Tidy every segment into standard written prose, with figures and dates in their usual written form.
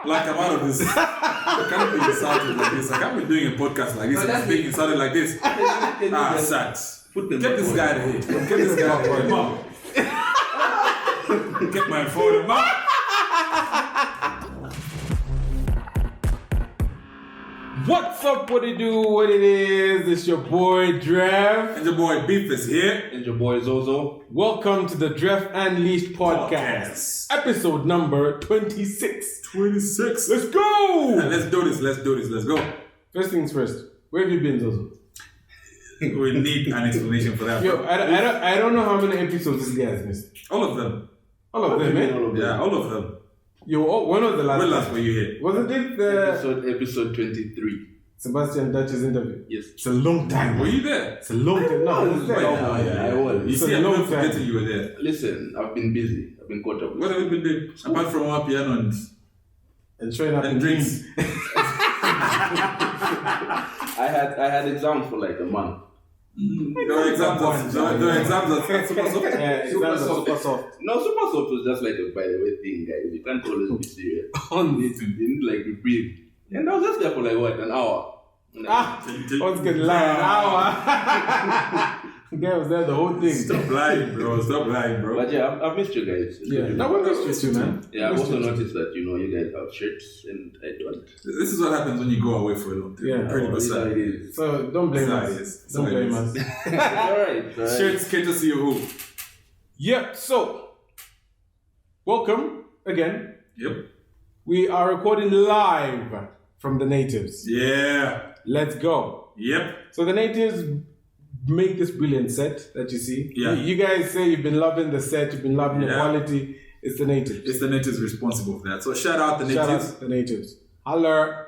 Like I'm out of this. I can't be insulted like this. I can't be doing a podcast like this and being insulted like this. Sucks. Get this guy out of here. Get this guy out of here. Mom. Get my phone, mom. What's up, what it do, what it is? It's your boy Dref. And your boy Beef is here. And your boy Zozo. Welcome to the Dref Unleashed podcast. Episode number 26. 26. Let's go! Let's do this. Let's go. First things first. Where have you been, Zozo? We need an explanation for that. Yo, I don't know how many episodes this guy has missed. All of them. All of them, man. Yeah, all of them. Yo, when was the last When last were you here? Wasn't it the Episode 23. Sebastian Dutch's interview? Yes. It's a long time. Were you there? It's a long time. No, I was there. I was. You see, I'm not forgetting you were there. Listen, I've been busy. I've been caught up with What have you been doing? Apart from our piano And showing up and in drinks. I had exams for like a month. There were exams that super soft. Yeah, Super super soft. soft. No, super soft was just like a by the way thing, guys. You can't always be serious. On You need like to breathe. And I was just there for like what, an hour? What's good lie? An hour. The guy was there the whole thing. Stop lying, bro. But yeah, I've missed you guys. Yeah, no one missed you too, man. Yeah, I've also noticed that you guys have shirts and I don't. This is what happens when you go away for a long time. Yeah. Pretty much. How it is. So don't blame Sorry, us. yes. Don't Sorry, blame yes. us. Alright. Shirts cater to you who? Yep. So welcome again. Yep. We are recording live from the Natives. Yeah. Let's go. Yep. So the Natives make this brilliant set that you see. Yeah. You guys say you've been loving the set, you've been loving the Yeah. quality. It's the Natives. It's the natives responsible for that. So shout out the Shout natives. out the Natives. Holler.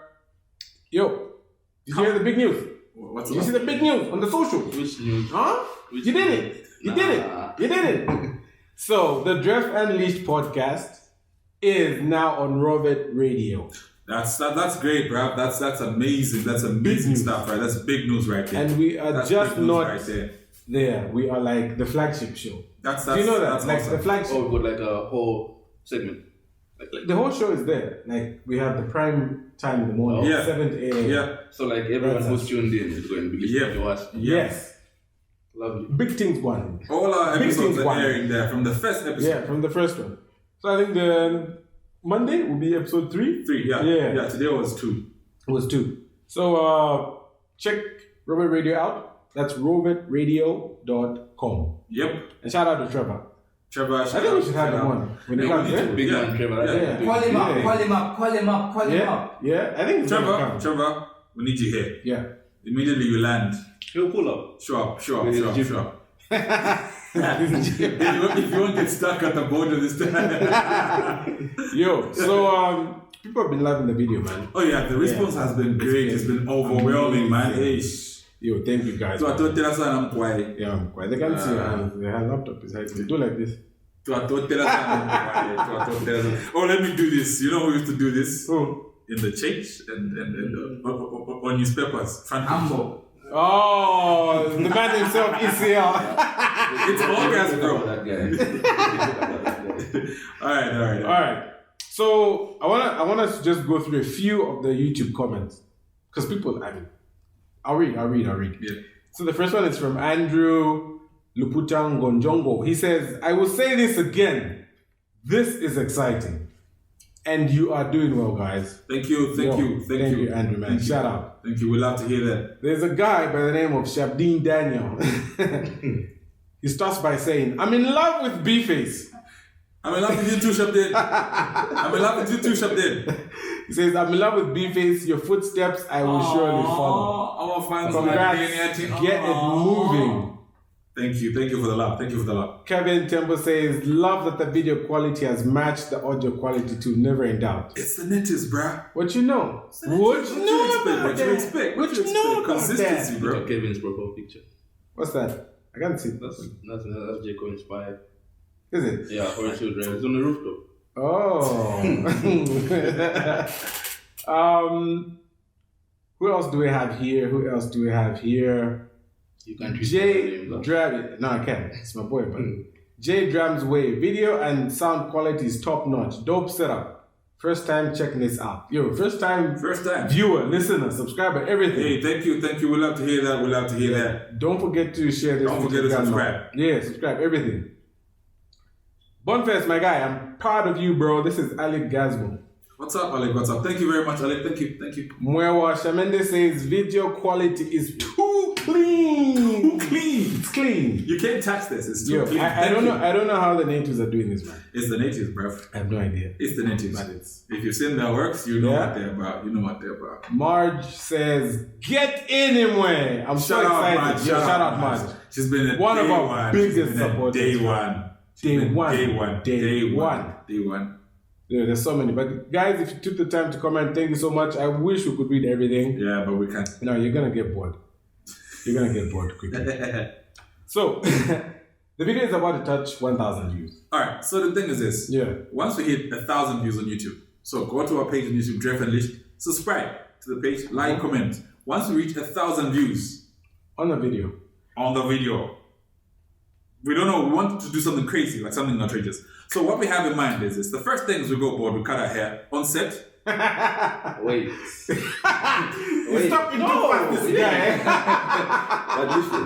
Yo, did you hear the big news? What's Did you up? see the big news on the socials? Which news? Huh? Which You did news? it. You did it. You did it. So the Dref Unleashed podcast is now on Robert Radio. That's great, bro. That's amazing. That's amazing news. stuff, right? That's big news right there. And we are That's just big news not right there. there. We are like the flagship show. That's Do you know that? That's Like awesome. the flagship. Oh, we got like a whole segment. Like The whole show is there. Like we have the prime time in the morning, Yeah. 7 a.m. Yeah. so like everyone That's who's us. tuned in is going to be listening to us. Yes. Lovely. Big things one. All our Big episodes things are one. airing there from the first episode. Yeah, from the first one. So I think the Monday will be episode 3. 3, yeah. Yeah. Yeah, today was 2. It was 2. So check Robert Radio out. That's robertradio.com. Yep. And shout out to Trevor. Trevor, I think we should have him on when he Yeah, comes we need in. to. Big Yeah. man, Trevor. Right? Yeah. Call him up, Yeah. call him up, call him up, call him Yeah, up. yeah. I think it's gonna come. Trevor, we need you here. Yeah. Immediately you land. He'll pull up. Show up. With his jeep. If you won't get stuck at the border this time. Yo, so people have been loving the video, man. Oh yeah, the response has been great. It's been overwhelming, man. Hey, Yo, thank you guys. so I man. told Teresa I'm quiet. Yeah, I'm quiet. They can't see her laptop is hiding. They do like this. Oh, let me do this. You know we used to do this Oh. in the church and on newspapers. Front page. Humble. Oh, the man himself, ECL. It's August, bro. That guy. All right. All right. So I want us to just go through a few of the YouTube comments because people, I'll read. Yeah. So the first one is from Andrew Luputang Gonjongo. He says, "I will say this again. This is exciting, and you are doing well, guys. Thank you, Thank you, Andrew, man. Thank you. Shout out. Thank you. We love to hear that. There's a guy by the name of Shabdeen Daniel. He starts by saying, I'm in love with B-Face. I'm in love with you too, Shabdin. He says, I'm in love with B-Face. Your footsteps I will surely follow. Our fans Congrats. Get it moving. Thank you for the love. Kevin Temple says, love that the video quality has matched the audio quality too. Never in doubt. It's the natives, bruh. What you know? What you expect? Consistency, Look bro. at Kevin's profile picture. What's that? I can't see. That's Jacob inspired. Is it? Yeah, Horatio Drive. It's on the rooftop. Oh. Who else do we have here? You can't J Drab. No, I can't. It's my boy, but J Drams Way. Video and sound quality is top notch. Dope setup. First time checking this out. Yo, first time viewer, listener, subscriber, everything. Hey, thank you. We love to hear that. Don't forget to share this. Don't forget to subscribe. Yeah, subscribe, everything. Bonfest, my guy, I'm proud of you, bro. This is Alec Gazmo. What's up, Alec? What's up? Thank you very much, Alec. Thank you. Mwewa Shamende says video quality is too clean. It's clean. You can't touch this. It's too clean. I don't know how the natives are doing this, man. It's the natives, bruv. I have no idea. It's the natives. But it's... If you've seen their works, you know what they're about. Marge says, get in him way. I'm so excited. Shout out, Marge. She's been one of our biggest supporters. Day one. Yeah, there's so many. But guys, if you took the time to comment, thank you so much. I wish we could read everything. Yeah, but we can't. No, you're going to get bored. You're going to get bored quickly. So, the video is about to touch 1,000 views. Alright, so the thing is this. Yeah. Once we hit 1,000 views on YouTube, so go to our page on YouTube, Dref Unleashed, subscribe to the page, like, comment. Once we reach 1,000 views on the video, we don't know, we want to do something crazy, like something outrageous. So what we have in mind is this. The first thing is we go board, we cut our hair on set. Wait. Stop it, this guy.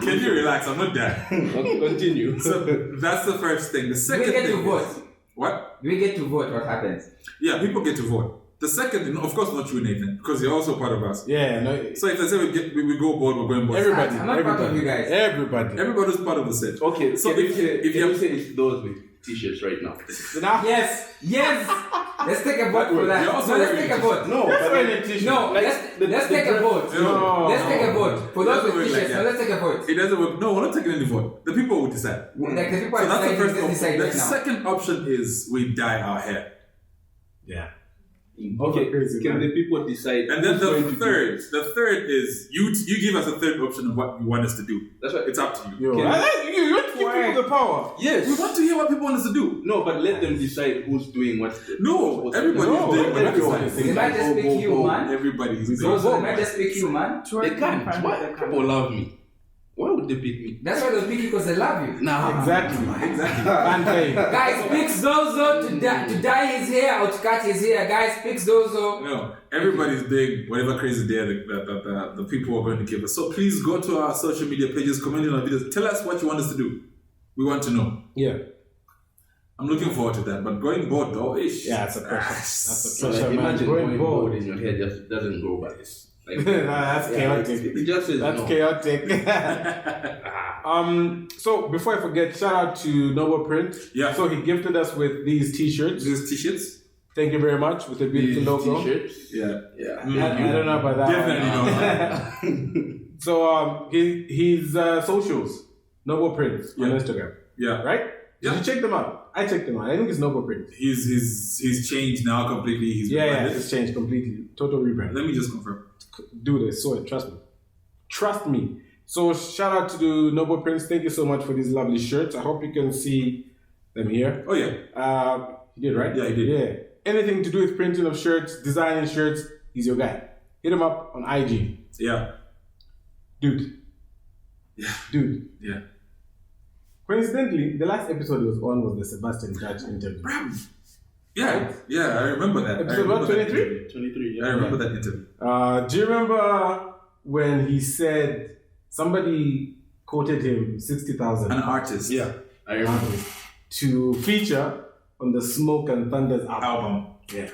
Can you relax? I'm not done. Okay, continue. So that's the first thing. The second thing. Do we get to vote? What? Do we get to vote? What happens? Yeah, people get to vote. The second thing, of course, not you, Nathan, because you're also part of us. Yeah, no. So if they say we go board, we're going board. Everybody. I'm not part of you guys. Everybody's part of the set. Okay, so if you say it's those with t-shirts right now. Yes. Let's take a vote for that. Let's take a vote. Let's take a vote. Let's take a vote. For those with t-shirts, let's take a vote. It doesn't work. No, we're not taking any vote. The people will decide. Like the people so that's the first option. decide The second option is we dye our hair. Yeah. Okay, can the people decide? And then the third is you give us a third option of what you want us to do. That's right. It's up to you. You want to give people the power. Yes. We want to hear what people want us to do. No, but let them decide who's doing what. Everybody's doing what everyone. They might just pick you, man. Everybody's doing. They might just pick you, man. They can't. Why? People love me. Why would they pick me? That's why they'll pick you because they love you. Nah. Exactly. Guys, pick Zozo to dye his hair or to cut his hair. Guys, pick Zozo. No, everybody's doing whatever crazy idea that the people are going to give us. So please go to our social media pages, comment on our videos, tell us what you want us to do. We want to know. Yeah. I'm looking forward to that. But going board though, yeah, it's a pressure. That's a pressure, like, man. imagine going board in your hair just doesn't grow back. Like, that's chaotic. It just says that's no. chaotic. So before I forget, shout out to Noble Print. Yeah. So he gifted us with these t-shirts. Thank you very much with the beautiful logo. T-shirts. Yeah. I don't know about that. Definitely don't. So his socials, Noble Print on Instagram. Yeah. Right? Yeah. Did you check them out? I checked them out. I think it's Noble Print. He's changed now completely. It's changed completely. Total rebrand. Let me just confirm. Do this. So trust me. So shout out to the Noble Prince. Thank you so much for these lovely shirts. I hope you can see them here. Oh yeah. You did, right? Yeah, I did. Yeah. Anything to do with printing of shirts, designing shirts, he's your guy. Hit him up on IG. Yeah. Dude. Yeah. Coincidentally, the last episode he was on was the Sebastian Dutch interview. Yeah, I remember that. Episode what, 23? 23, yeah. I remember that interview. Do you remember when he said somebody quoted him 60,000? An artist. Yeah, I remember. To feature on the Smoke and Thunder's album. Yeah.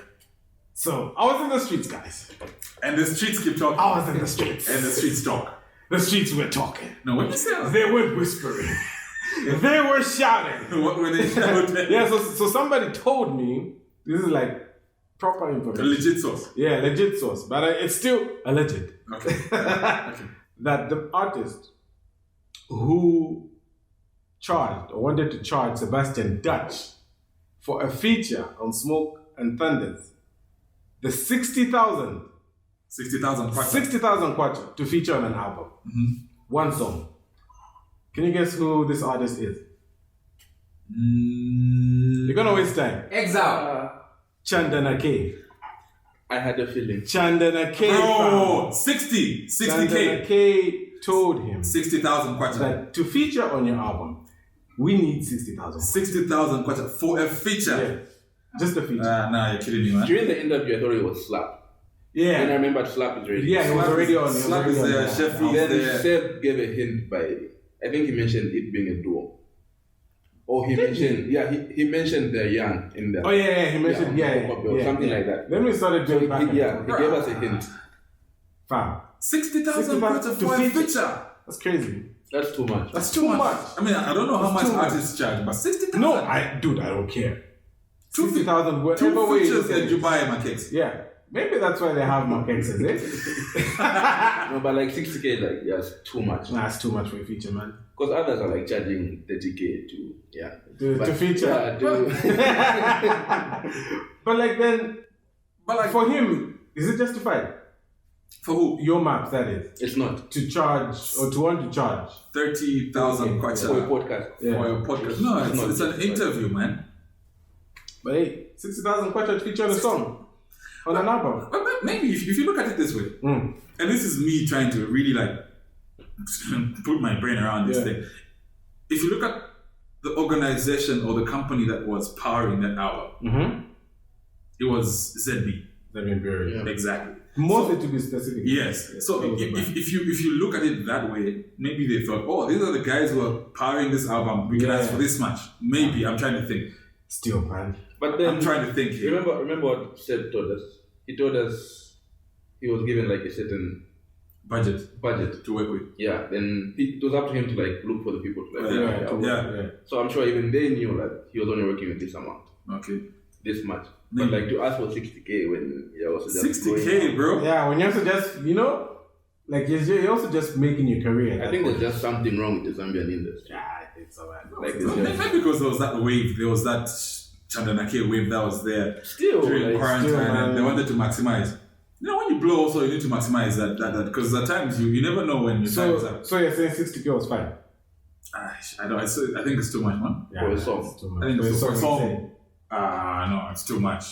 So, I was in the streets, guys. And the streets keep talking. I was in the streets. And the streets talk. The streets were talking. No, what did you say? They weren't whispering. They were shouting. What were they shouting? Yeah, so somebody told me, this is like proper information. A legit source. Yeah, legit source. But it's still alleged. Okay. That the artist who charged or wanted to charge Sebastian Dutch for a feature on Smoke and Thunders, the 60,000 kwacha to feature on an album. Mm-hmm. One song. Can you guess who this artist is? You're gonna waste time. Exile. Chanda Na Kay. I I had a feeling. Chanda Na Kay. Bro, 60K. Chanda Na Kay told him 60,000 kwacha. that to feature on your album, we need 60,000. 60,000 kwacha for a feature. Yeah. Just a feature. Nah, you're kidding me, man. During the interview, I thought it was Slap. Yeah. And I remember Slap is ready. Yeah, it was already on. Slap is there, Chef is Then there. Seb gave a hint by, I think he mentioned it being a duo. Or he mentioned, he mentioned the young in there. Oh yeah, he mentioned something like that. Then we started doing back. He gave us a hint. Fam, 60,000 kwacha for a feature. That's crazy. That's too much. That's too much. I mean, I don't know how much too much. artists charge, but 60,000. No, I don't care. 2 60,000, whatever way you features look at in it. Dubai, my cakes. Yeah, maybe that's why they have more cases, eh? No, but like 60K, like, that's too much. Nah, it's too much for a feature, man. Because others are like charging 30K To feature. Yeah, But like then, for him, is it justified? For who? Your maps, that is. It's not. To charge, or to want to charge. 30,000 kwacha. For a podcast. Yeah. For a podcast. No, it's an interview, man. But hey, 60,000 kwacha to feature on a song. On an album. But maybe if you look at it this way, and this is me trying to really like put my brain around this thing. If you look at the organization or the company that was powering that album, it was ZB. Zambian Berry. Yeah. Exactly. Mostly to be specific. Yes. So if you look at it that way, maybe they thought, oh, these are the guys who are powering this album. We can ask for this much. Maybe. I'm trying to think. Still, man. But then I'm trying to think here. Remember what Seb told us? He told us he was given like a certain budget to work with. Yeah, then it was up to him to like look for the people to like Yeah. So I'm sure even they knew that he was only working with this amount. Okay. This much. But like to ask for 60K when you're also just 60K, bro. Yeah, when you're also just, like you're also just making your career. I think there's just something wrong with the Zambian industry. Yeah, I think so, man. Like Maybe because there was that wave, there was that Chanda Na Kay wave that was there during quarantine, and they wanted to maximize. You know, when you blow, also you need to maximize that because at times you never know when your time is up. So you're saying 60K was fine? I don't. I think it's too much, man. For a song. It's too much. I think it's For for a a song. song. No, it's too much.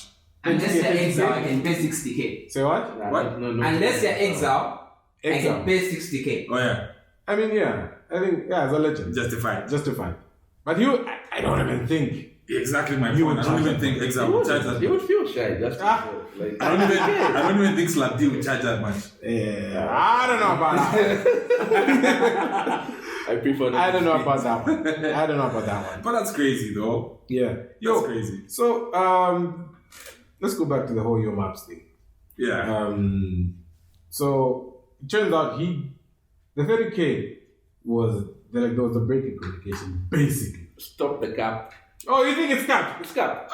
Unless you're exile, I can pay 60K. Say what? What? No. Unless you're exile, I can pay 60K. Oh yeah, I mean, I think, as a legend. justified. But I don't even think. Exactly my point. I don't even think Exile would charge that He much. would feel shy. That's like I don't even think Slap D would charge that much. Yeah, I don't know about that. I prefer not I don't to know speak. about that one. I don't know about that one. But that's crazy, though. Yeah. That's crazy. So, let's go back to the whole Yo Maps thing. Yeah. So it turns out the 30K was there was a break in communication, basically. Stop the cap. Oh, you think it's capped? It's cap.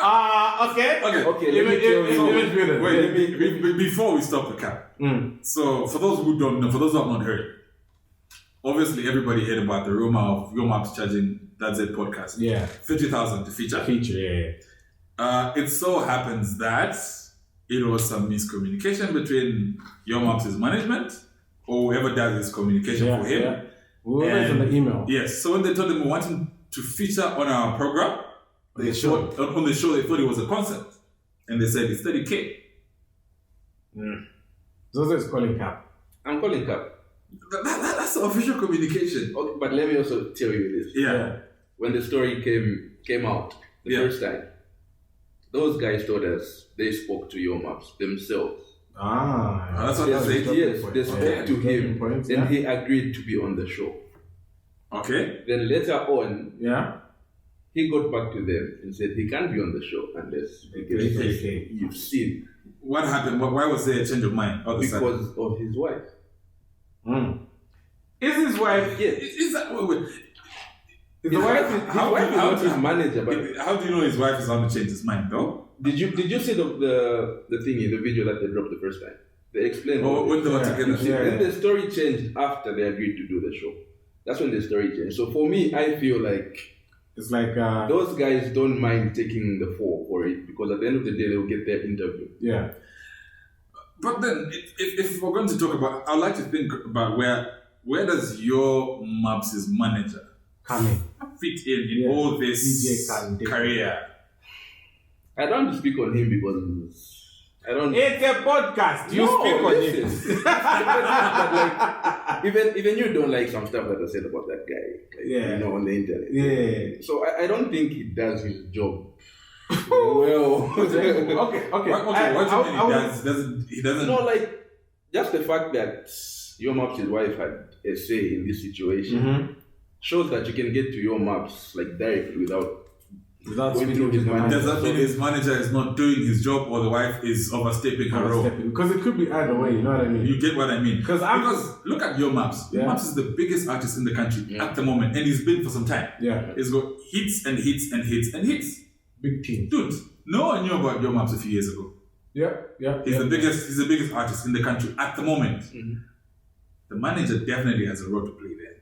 Okay. Okay, let me tell you. Wait, before we stop the cap. So, for those who don't know, for those who have not heard, obviously everybody heard about the rumor of Yo Maps charging That's It podcast. Yeah. 50,000 to feature. Yeah. It so happens that it was some miscommunication between Yo Maps' management or whoever does his communication for him. Yeah. Whoever's on the email. Yes. So when they told him we want him to feature on our program, on the show, they thought it was a concept. And they said it's 30K. Zozo is calling cap. I'm calling cap. That's the official communication. Okay, but let me also tell you this. Yeah. When the story came out the first time, those guys told us they spoke to Yo Maps themselves. That's what they said. Yes, they spoke to him. Then he agreed to be on the show. Okay. Then later on, he got back to them and said he can't be on the show unless you've seen. What happened? Why was there a change of mind? Because of his wife. Is his wife? Yes. Is that His wife is not his manager, but how do you know his wife is going to change his mind, though? Did you see the thingy, the video that they dropped the first time? They explained. When they were together. Then the story changed after they agreed to do the show. That's when the story changed. So for me, I feel like it's like those guys don't mind taking the fall for it because at the end of the day, they'll get their interview. Yeah. But then, if we're going to talk about, I'd like to think about where does Yo Maps' manager fit in all this career? I don't want to speak on him because I don't. It's a podcast. You speak on it. But even you don't like some stuff that I said about that guy, on the internet. Yeah. So I don't think he does his job well. Okay. What do you mean he doesn't? No, like just the fact that your maps, his wife had a say in this situation shows that you can get to your maps like directly without going through his manager. Does that mean his manager is not doing his job or the wife is overstepping her role? Because it could be either way, you know what I mean? You get what I mean? Because look at Your Maps. Yeah. Your Maps is the biggest artist in the country at the moment, and he's been for some time. Yeah. He's got hits and hits and hits and hits. Big team. Dude, no one knew about Your Maps a few years ago. Yeah. He's the biggest artist in the country at the moment. The manager definitely has a role to play there.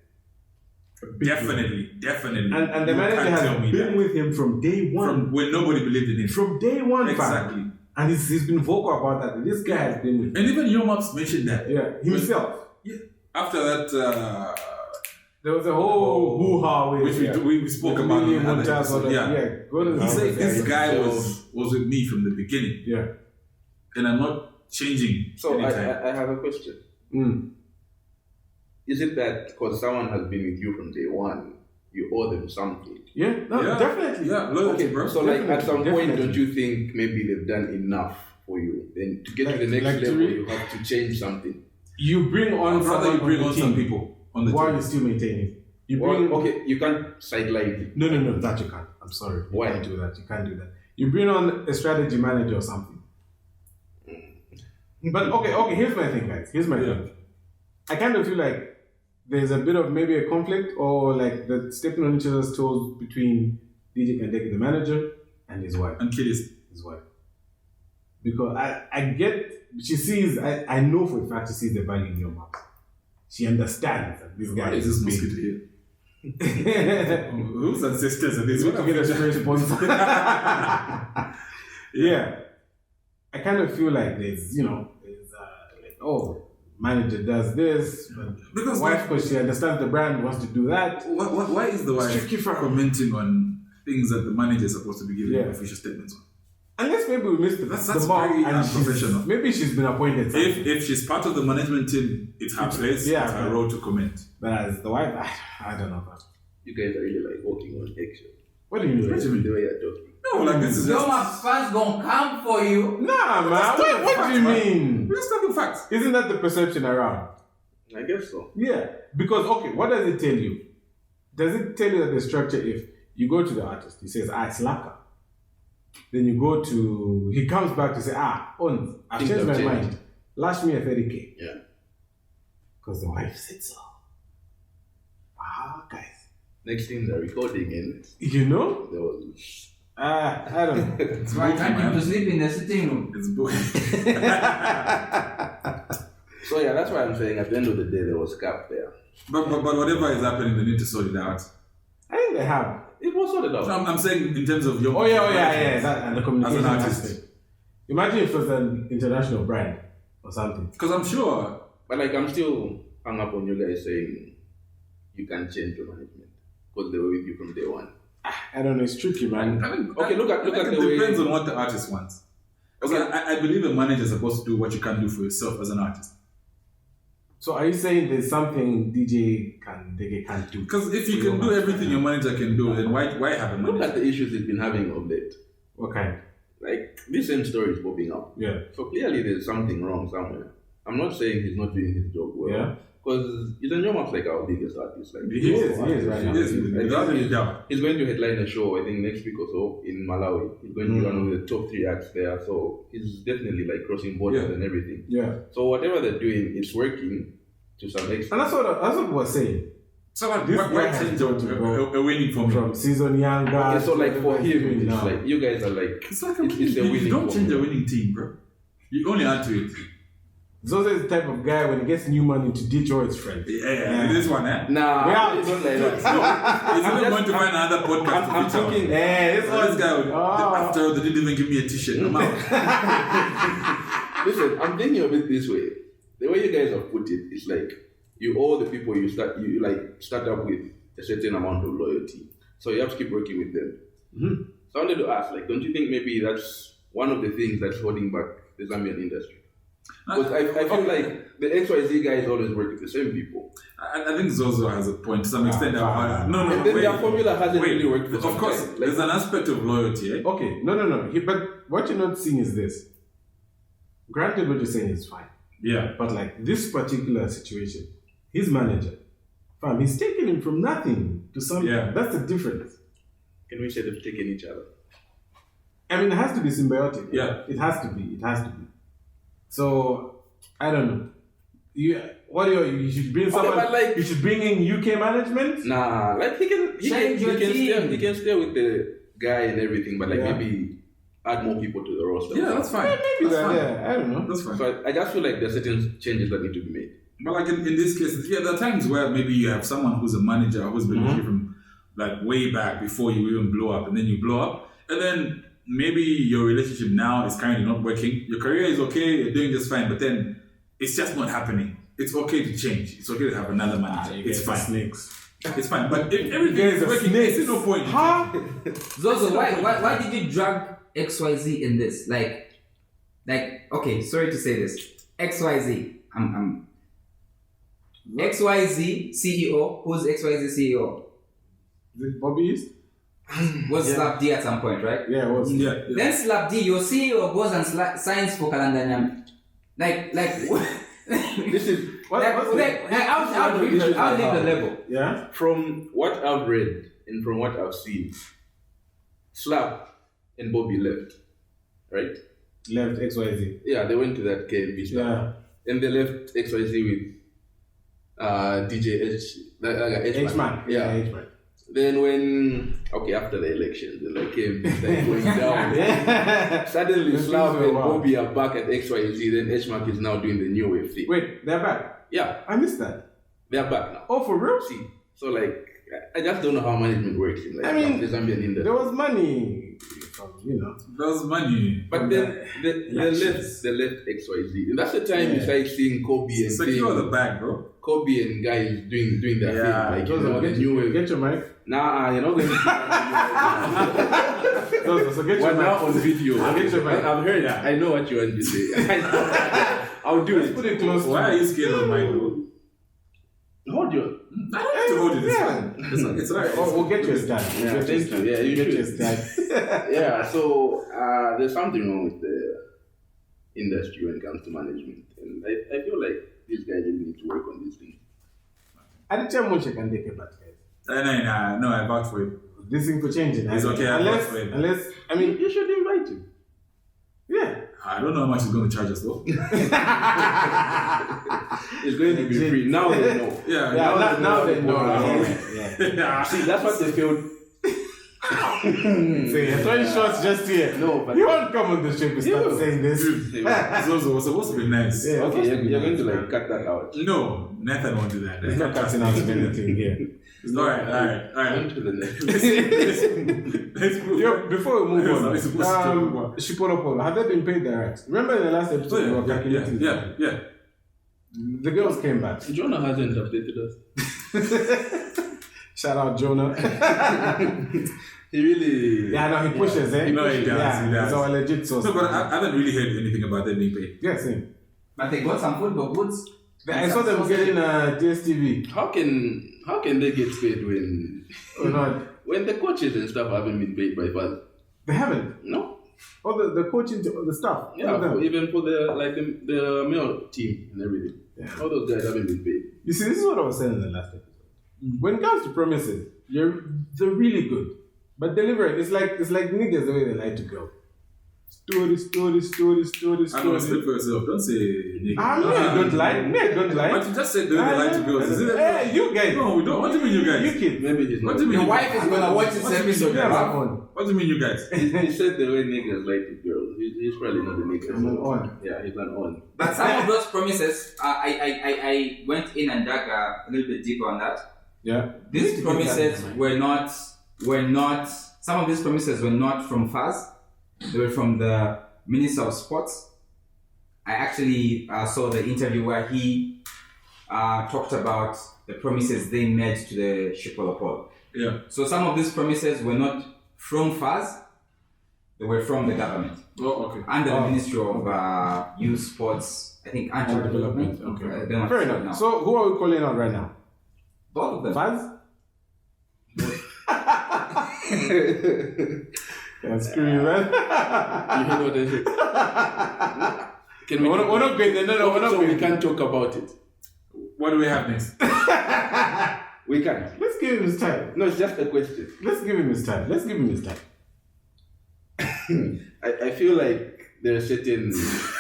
Definitely. And the manager has been with him from day one. From when nobody believed in him. From day one, exactly. Fam. And he's been vocal about that. This guy has been with him. And even Your Maps mentioned that. Yeah, himself. After that, there was a whole hoo-ha with which we spoke about. He said this guy was with me from the beginning. Yeah. And I'm not changing. So I have a question. Is it that because someone has been with you from day one, you owe them something? Yeah, definitely. Yeah, loyalty, bro. So at some point, don't you think maybe they've done enough for you? Then to get to the next level, you have to change something. You bring on some people on the while team. you still maintain it. You bring you can't sideline it. No, that you can't. I'm sorry. Why? You can't do that. You can't do that. You bring on a strategy manager or something. But okay, here's my thing, guys. Here's my thing. I kind of feel like there's a bit of maybe a conflict or like the stepping on each other's toes between DJ Kandeke, the manager, and his wife. And Killis. His wife. Because I get, she sees, I know for a fact she sees the value in Your Maps. She understands that this guy is this mosquito here? Whose ancestors are these? What to get a straight sponsor. Yeah. I kind of feel like there's manager does this, but because wife, because she understands the brand, wants to do that. Why is the wife commenting on things that the manager is supposed to be giving official statements on? Unless maybe we missed that's the mom very and unprofessional. Maybe she's been appointed. If she's part of the management team, it's her place. It's her role to comment. But as the wife, I don't know. You guys are really like walking on eggshells. What do you mean? The way you're talking. No, like this is Your Maps fans gonna come for you. Nah, man. What do you mean? We're just talking facts. Isn't that the perception around? I guess so. Yeah. Because, what does it tell you? Does it tell you that the structure, if you go to the artist, he says, it's lacquer. Then you go to, he comes back to say, I've changed my mind. Lash me a 30K. Yeah. Because the wife said so. Guys. Next thing they're recording and there was I don't know. That's why I can't you to sleep in the sitting room. It's booking. So that's why I'm saying at the end of the day there was gap there. But whatever is happening, they need to sort it out. I think they have. It was sorted out. So I'm saying in terms of your that, and the communication as an artist. aspect. Imagine if it was an international brand or something. Because I'm sure. But I'm still hung up on you guys saying you can't change your management because they were with you from day one. I don't know, it's tricky, man. I mean, look at the way. It depends on what the artist wants. Okay, I believe a manager is supposed to do what you can't do for yourself as an artist. So are you saying there's something DJ can't do? Because if you can do everything your manager can do, then why have a manager? Look at the issues he's been having of late. What kind? Like this same story is popping up. Yeah. So clearly there's something wrong somewhere. I'm not saying he's not doing his job well. Yeah. Because he's almost like our biggest artist. Like he is right now. He's going to headline a show, I think, next week or so in Malawi. He's going to be one of the top 3 acts there. So he's definitely like crossing borders and everything. Yeah. So whatever they're doing, it's working to some extent. And that's what we're saying. So why change a winning formula? From season younger. Okay, so like for him, it's like you guys are like it's like a winning. You don't change a winning team, bro. You only add to it. Zozo is the type of guy when he gets new money to ditch all his friends. Yeah. This one, eh? Nah, it's not like that. No, he's not going to find another podcast. I'm thinking, this guy, after all, they didn't even give me a t-shirt. I'm out. Listen, I'm thinking of it this way. The way you guys have put it, it's like you owe the people you start up with a certain amount of loyalty. So you have to keep working with them. Mm-hmm. So I wanted to ask, don't you think maybe that's one of the things that's holding back the Zambian industry. Because I feel like the XYZ guys always work with the same people. I think Zozo has a point to some extent. No, and then their formula hasn't really worked for Of course, there's an aspect of loyalty. Eh? Okay, no. But what you're not seeing is this. Granted, what you're saying is fine. Yeah. But like this particular situation, his manager, fam, he's taking him from nothing to something. Yeah. That's the difference. Can we say they've taken each other? I mean, it has to be symbiotic. Yeah. It has to be. So, I don't know. You should bring someone. Okay, you should bring in UK management. Nah, like he can stay with the guy and everything, but maybe add more people to the roster. Yeah, that's fine. Maybe that's fine. Yeah, I don't know. That's fine. So I just feel like there are certain changes that need to be made. But like in this case, there are times where maybe you have someone who's a manager who's been with you from like way back before you even blow up, and then you blow up, and then maybe your relationship now is currently not working. Your career is okay, you're doing just fine, but then it's just not happening. It's okay to change. It's okay to have another manager. It's fine. Snakes. It's fine. But if everything is working, there's no point. Huh? Zozo, why did you drag XYZ in this? Like, okay, sorry to say this. XYZ. I'm XYZ CEO. Who's XYZ CEO? Is it Bobby East? Was Slap D at some point, right? Yeah, it was. Yeah. Then Slap D, your CEO goes and signs for Kalandanyam. Like This is I'll leave the level. Yeah. From what I've read and from what I've seen, Slap and Bobby left, right? Left XYZ. Yeah, they went to that KMB stuff. Yeah. And they left XYZ with DJ H-Man. Yeah, H-Man. Then after the elections, and like KMB started going down. Suddenly Slap and Bobby are back at XYZ, then H-Man is now doing the new wave thing. Wait, they're back? Yeah. I missed that. They're back now. Oh, for real? See, so like, I just don't know how management works in the Zambian industry. There was money from, There was money. But then they left XYZ. And that's the time you start seeing Kobe and secure the bag, bro. Kobe and guys doing their thing. Like, the new wave. Get your mic. Nah, you're not going to So get your mic. now on video. Get your mic. I've heard that. I know what you want to say. I'll do it. Put it close. Why are you scared of mine, bro? Hold you. I don't have to hold it. It's fine. It's alright. We'll get you a stand. Yeah, thank you. Yeah, you get you a should. stand. Yeah, so there's something wrong with the industry when it comes to management. And I feel like these guys really need to work on these things. At the time, Munche can take a bath, guys. No, I vouch for it. This thing for changing. It's okay, unless, I mean, you should invite him. Yeah. I don't know how much he's going to charge us though. It's going to be free. Now they know. Now they know. Yeah. See, that's what they feel. So you're throwing shots just here. No, but you won't come on the show and start saying this. Zozo was supposed to be nice. Yeah, okay, you're going to like cut that out. No, Nathan won't do that. There's no cutting out of anything here. Alright. On to the next. Let's move. Yo, before we move on, It's supposed to talk about. Shipolopolo, have they been paid direct? Remember in the last episode we were calculating? Yeah. The girls came back. Jonah hasn't updated us. Shout out Jonah. He really... Yeah, no, he pushes, eh? No, he does. Yeah, He does. it's our legit source. No, but I haven't really heard anything about them being paid. Yeah, same. But they got some football goods. I saw them getting DSTV. How can they get paid when... Or not? When the coaches and stuff haven't been paid by fathers? They haven't. No. All the coaching, the staff. Yeah, even for the male team and everything. Yeah. All those guys haven't been paid. You see, this is what I was saying in the last episode. When it comes to promises, they're really good. But delivering, it's like niggas the way they like to go. Story. I don't speak for yourself. Don't say nigga. Don't lie. But you just said the way they like to go. Hey, you guys. No, we don't. What do you mean, you guys? You kids. Maybe he's not. What do you mean? Your wife is gonna watch this episode. What do you mean, you guys? He said the way niggas like to girls. He's probably not a nigga. He's an on. Yeah, he's an on. But some of those promises, I went in and dug a little bit deeper on that. Yeah. These promises were not. Some of these promises were not from Faz. They were from the Minister of Sports. I actually saw the interview where he talked about the promises they made to the Shipolopolo. Yeah. So some of these promises were not from Faz. They were from the government. Oh, okay. Under the Ministry of Youth, Sports, I think, and Development. Okay. Fair enough. So who are we calling out right now? Both of them. Fans? Yeah, screw you, man. You know what I say? Can we? We're not going there. No, we're not so going. we can't talk about it. What do we have next? We can't. Let's give him his time. No, it's just a question. Let's give him his time. I feel like there are certain. This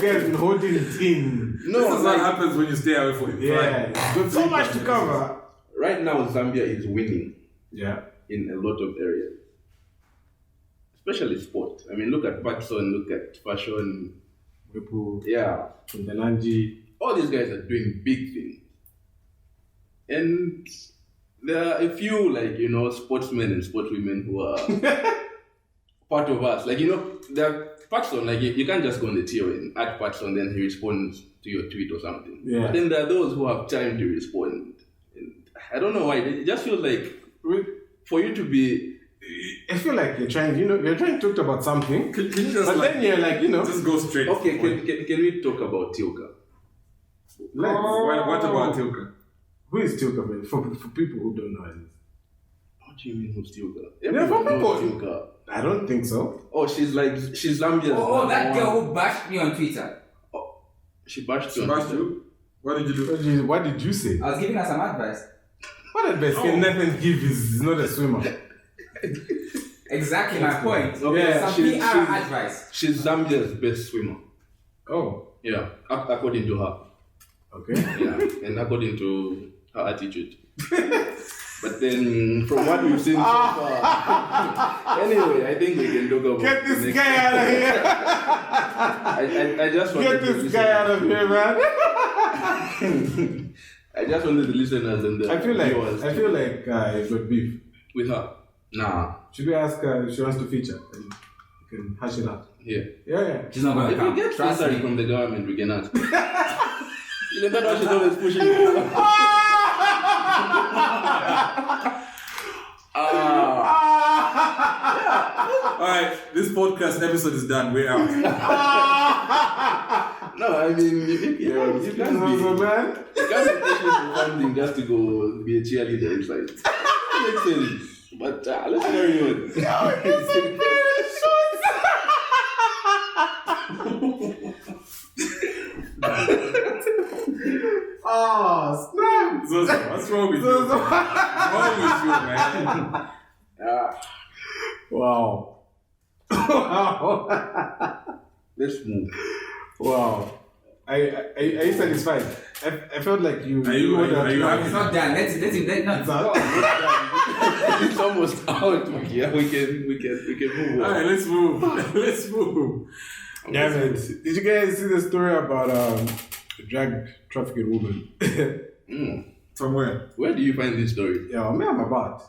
guy's been holding it in. No, this is what happens when you stay away from it. Yeah, got so much to cover. Right now, Zambia is winning. Yeah. In a lot of areas, especially sport. I mean, look at Patson, look at fashion. People. Yeah. Kundananji. All these guys are doing big things. And there are a few, like, sportsmen and sportswomen who are part of us. Like, there are Patson, like, you can't just go on the tier and add Patson, then he responds to your tweet or something. Yeah. But then there are those who have time to respond. And I don't know why. It just feels like for you to be... I feel like you're trying to talk about something. Can you just then you're like, just go straight. Okay, can we talk about Tilka? What about Tilka? Who is Tilka, man? For people who don't know it. What do you mean who's Tilka? Yeah, for people. Tilka. I don't think so. Oh, she's Zambian. Oh, that girl who bashed me on Twitter. Oh, she bashed you. What did you do? What did you say? I was giving her some advice. What advice can Nathan give? Is not a swimmer. Exactly my point. Okay, yeah, some PR advice. She's Zambia's best swimmer. Oh. Yeah, according to her. Okay. Yeah, and according to her attitude. But then, from what we've seen so far, anyway, I think we can talk about. Get this guy out of here! I just wanted Get this guy out of here, man! I just wanted the listeners and the I feel viewers. like you've got beef With her? Nah. Should we ask her if she wants to feature? And you can hash it out. Yeah. Yeah. She's not going to If we come. get Trust sponsoring me. from the government, we can ask. Isn't that why she's always pushing? Alright, this podcast episode is done. We're out. No, I mean, you can't be pushing for funding just to go be a cheerleader inside. That makes sense. But let's carry on. Oh, snap! Zozo, what's wrong with you? What's wrong with you, man? Wow. Let's move. Wow. Are you satisfied? I felt like you. Are you happy? It's not done. Let not go. It's almost out. Yeah, we can move on. Alright, let's move. Let's move. Damn it. Did you guys see the story about drug trafficking woman? Somewhere. Where do you find this story? Yeah, me, I'm about.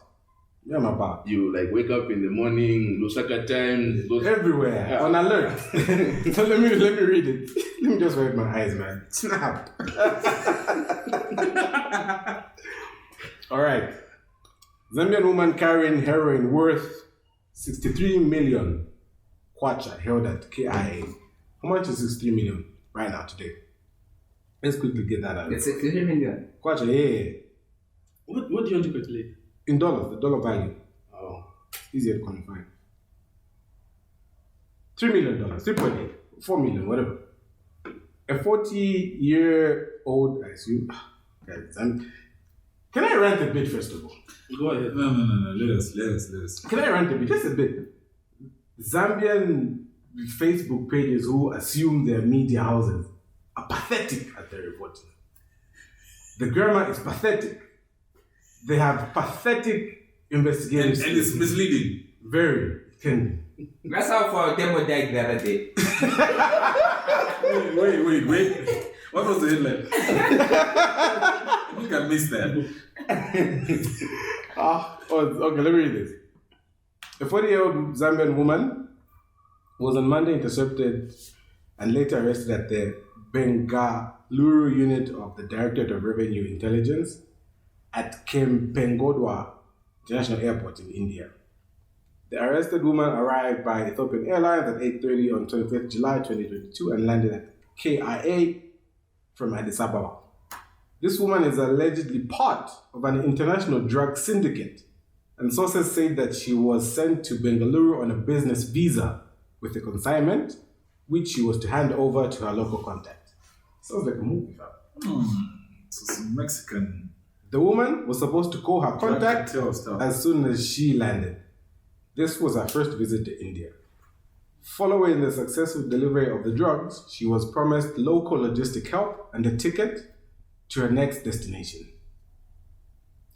You like wake up in the morning, Lusaka Times, those Everywhere. On alert. So let me read it. Let me just wipe my eyes, man. Snap. Alright. Zambian woman carrying heroin worth 63 million kwacha held at KIA. How much is 63 million right now today? Let's quickly get that out. It's 63 million. Kwacha, yeah. What do you want to calculate? In dollars, the dollar value. Oh. Easier to quantify. $3 million, 3.8, 4 million, whatever. A 40-year-old, I assume. Guys, can I rant a bit first of all? Go ahead. No. Let us. Can I rant a bit? Just a bit. Zambian Facebook pages who assume they're media houses are pathetic at their reporting. The grammar is pathetic. They have pathetic investigative And it's misleading. Very. It can be. That's how for Demo died the other day. Wait. What was the headline? I think I missed that. Okay, let me read this. A 40-year-old Zambian woman was on Monday intercepted and later arrested at the Bengaluru unit of the Directorate of Revenue Intelligence at Kempengodwa International Airport in India. The arrested woman arrived by Ethiopian Airlines at 8:30 on 25th July 2022 and landed at KIA from Addis Ababa. This woman is allegedly part of an international drug syndicate, and sources say that she was sent to Bengaluru on a business visa with a consignment, which she was to hand over to her local contact. Sounds like a movie, fam. So some Mexican. The woman was supposed to call her contact Stuff. as soon as she landed. This was her first visit to India. Following the successful delivery of the drugs, she was promised local logistic help and a ticket to her next destination.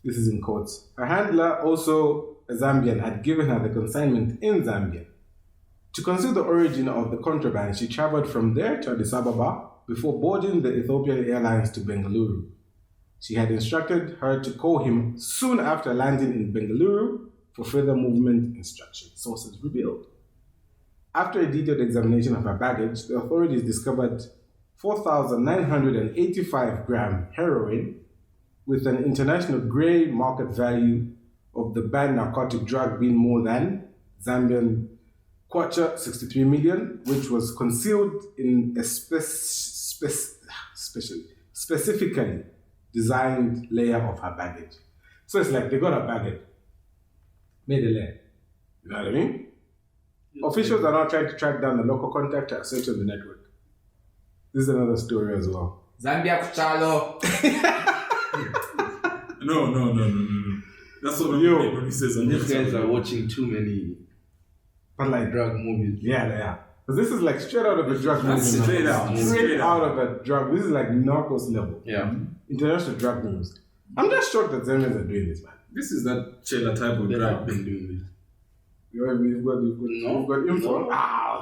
This is in quotes. Her handler, also a Zambian, had given her the consignment in Zambia. To conceal the origin of the contraband, she traveled from there to Addis Ababa before boarding the Ethiopian Airlines to Bengaluru. She had instructed her to call him soon after landing in Bengaluru for further movement instructions, sources revealed. After a detailed examination of her baggage, the authorities discovered 4,985 gram heroin with an international grey market value of the banned narcotic drug being more than Zambian kwacha 63 million, which was concealed in a specifically designed layer of her baggage. So it's like they got her baggage, made a layer. You know what I mean? Officials are now trying to track down the local contact to search on the network. This is another story as well. Zambia Kuchalo. No. That's what when he says. These guys are watching too many drug movies. Yeah. Because this is like straight out of a drug movie. Straight out. Straight out of a drug. This is like Narcos level. Yeah. International drug movies. I'm just shocked that Zambians are doing this, man. This is that Chela type of They drug. have been doing this. You've got info. No.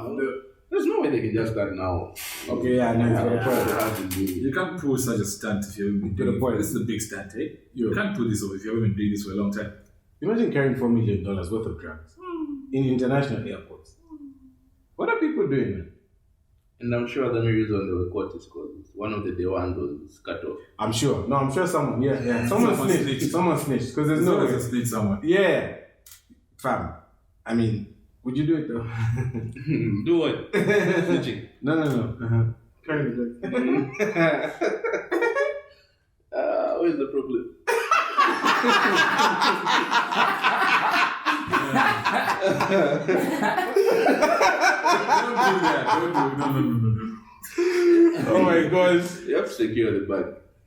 No. There's no way they can just start now. Okay, yeah, no, They you've got a point. have been doing it. You can't pull such a stunt if you haven't been Good doing point. it. This is a big stunt, eh? You Yeah. can't pull this off if you haven't been doing this for a long time. Imagine carrying $4 million worth of drugs in international airports. What are people doing, man? And I'm sure the main reason they were caught is because one of the day ones was cut off. I'm sure. No, I'm sure someone. Yeah. Someone snitched. Someone snitched. Because there's no There's way. a snitch somewhere. Yeah. Fam. I mean, would you do it though? Do what? Snitching. No. Carry the drugs. Where's the problem? Don't do that. No. Oh my gosh. You have to secure the bag.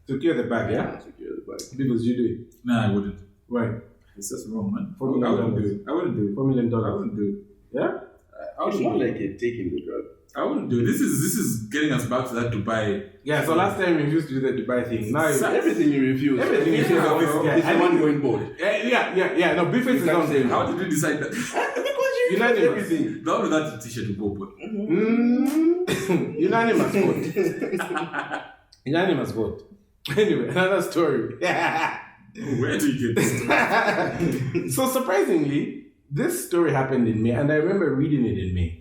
Secure the bag, yeah? Secure the bag. Because you do it. Nah, I wouldn't. Why? It's just wrong, man. $4 million. I wouldn't do it. $4 million. I wouldn't do it. Yeah? It's not like you're taking the drug. I wouldn't do it. This is getting us back to that Dubai. Yeah, so last time we used to do the Dubai thing. Now you... Everything you refuse. Everything you refuse of this guy. It's the one going board. Yeah. No, Big Face is not saying. How did you decide that? Unanimous. Everything. Down with that t-shirt to go, but Unanimous vote. Unanimous vote. Anyway, another story. where do you get this? So surprisingly, this story happened in May, and I remember reading it in May.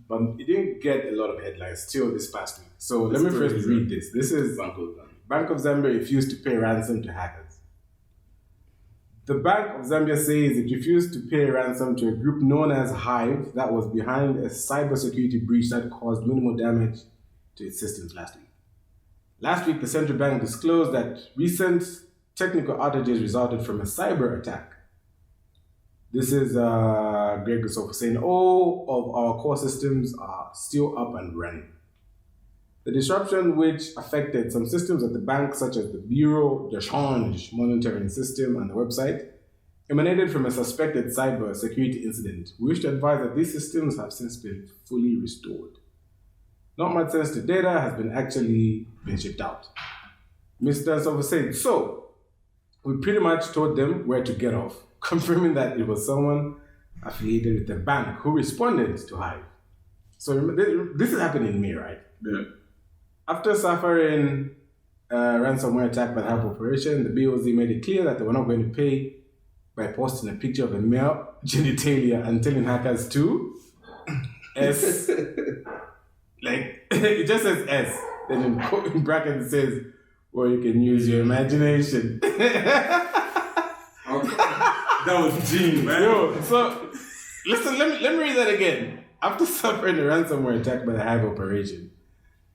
But it didn't get a lot of headlines till this past week. So let me first read this. This is Bank of Zambia refused to pay ransom to hackers. The Bank of Zambia says it refused to pay ransom to a group known as Hive that was behind a cybersecurity breach that caused minimal damage to its systems last week. Last week, the central bank disclosed that recent technical outages resulted from a cyber attack. This is Greg Gusofo saying all of our core systems are still up and running. The disruption, which affected some systems at the bank, such as the Bureau de Change monitoring system and the website, emanated from a suspected cyber security incident. We wish to advise that these systems have since been fully restored. Not much sensitive data has actually been shipped out. Mr. Gusofo said, so we pretty much told them where to get off, confirming that it was someone affiliated with the bank who responded to Hive. So this is happening in May, right? Yeah. After suffering a ransomware attack by the Hive operation, the BOZ made it clear that they were not going to pay by posting a picture of a male genitalia and telling hackers to S. Like, it just says S. Then in brackets it says, well, you can use your imagination. Okay. That was Gene, man. Yo, so Listen, let me read that again. After suffering a ransomware attack by the Hive operation,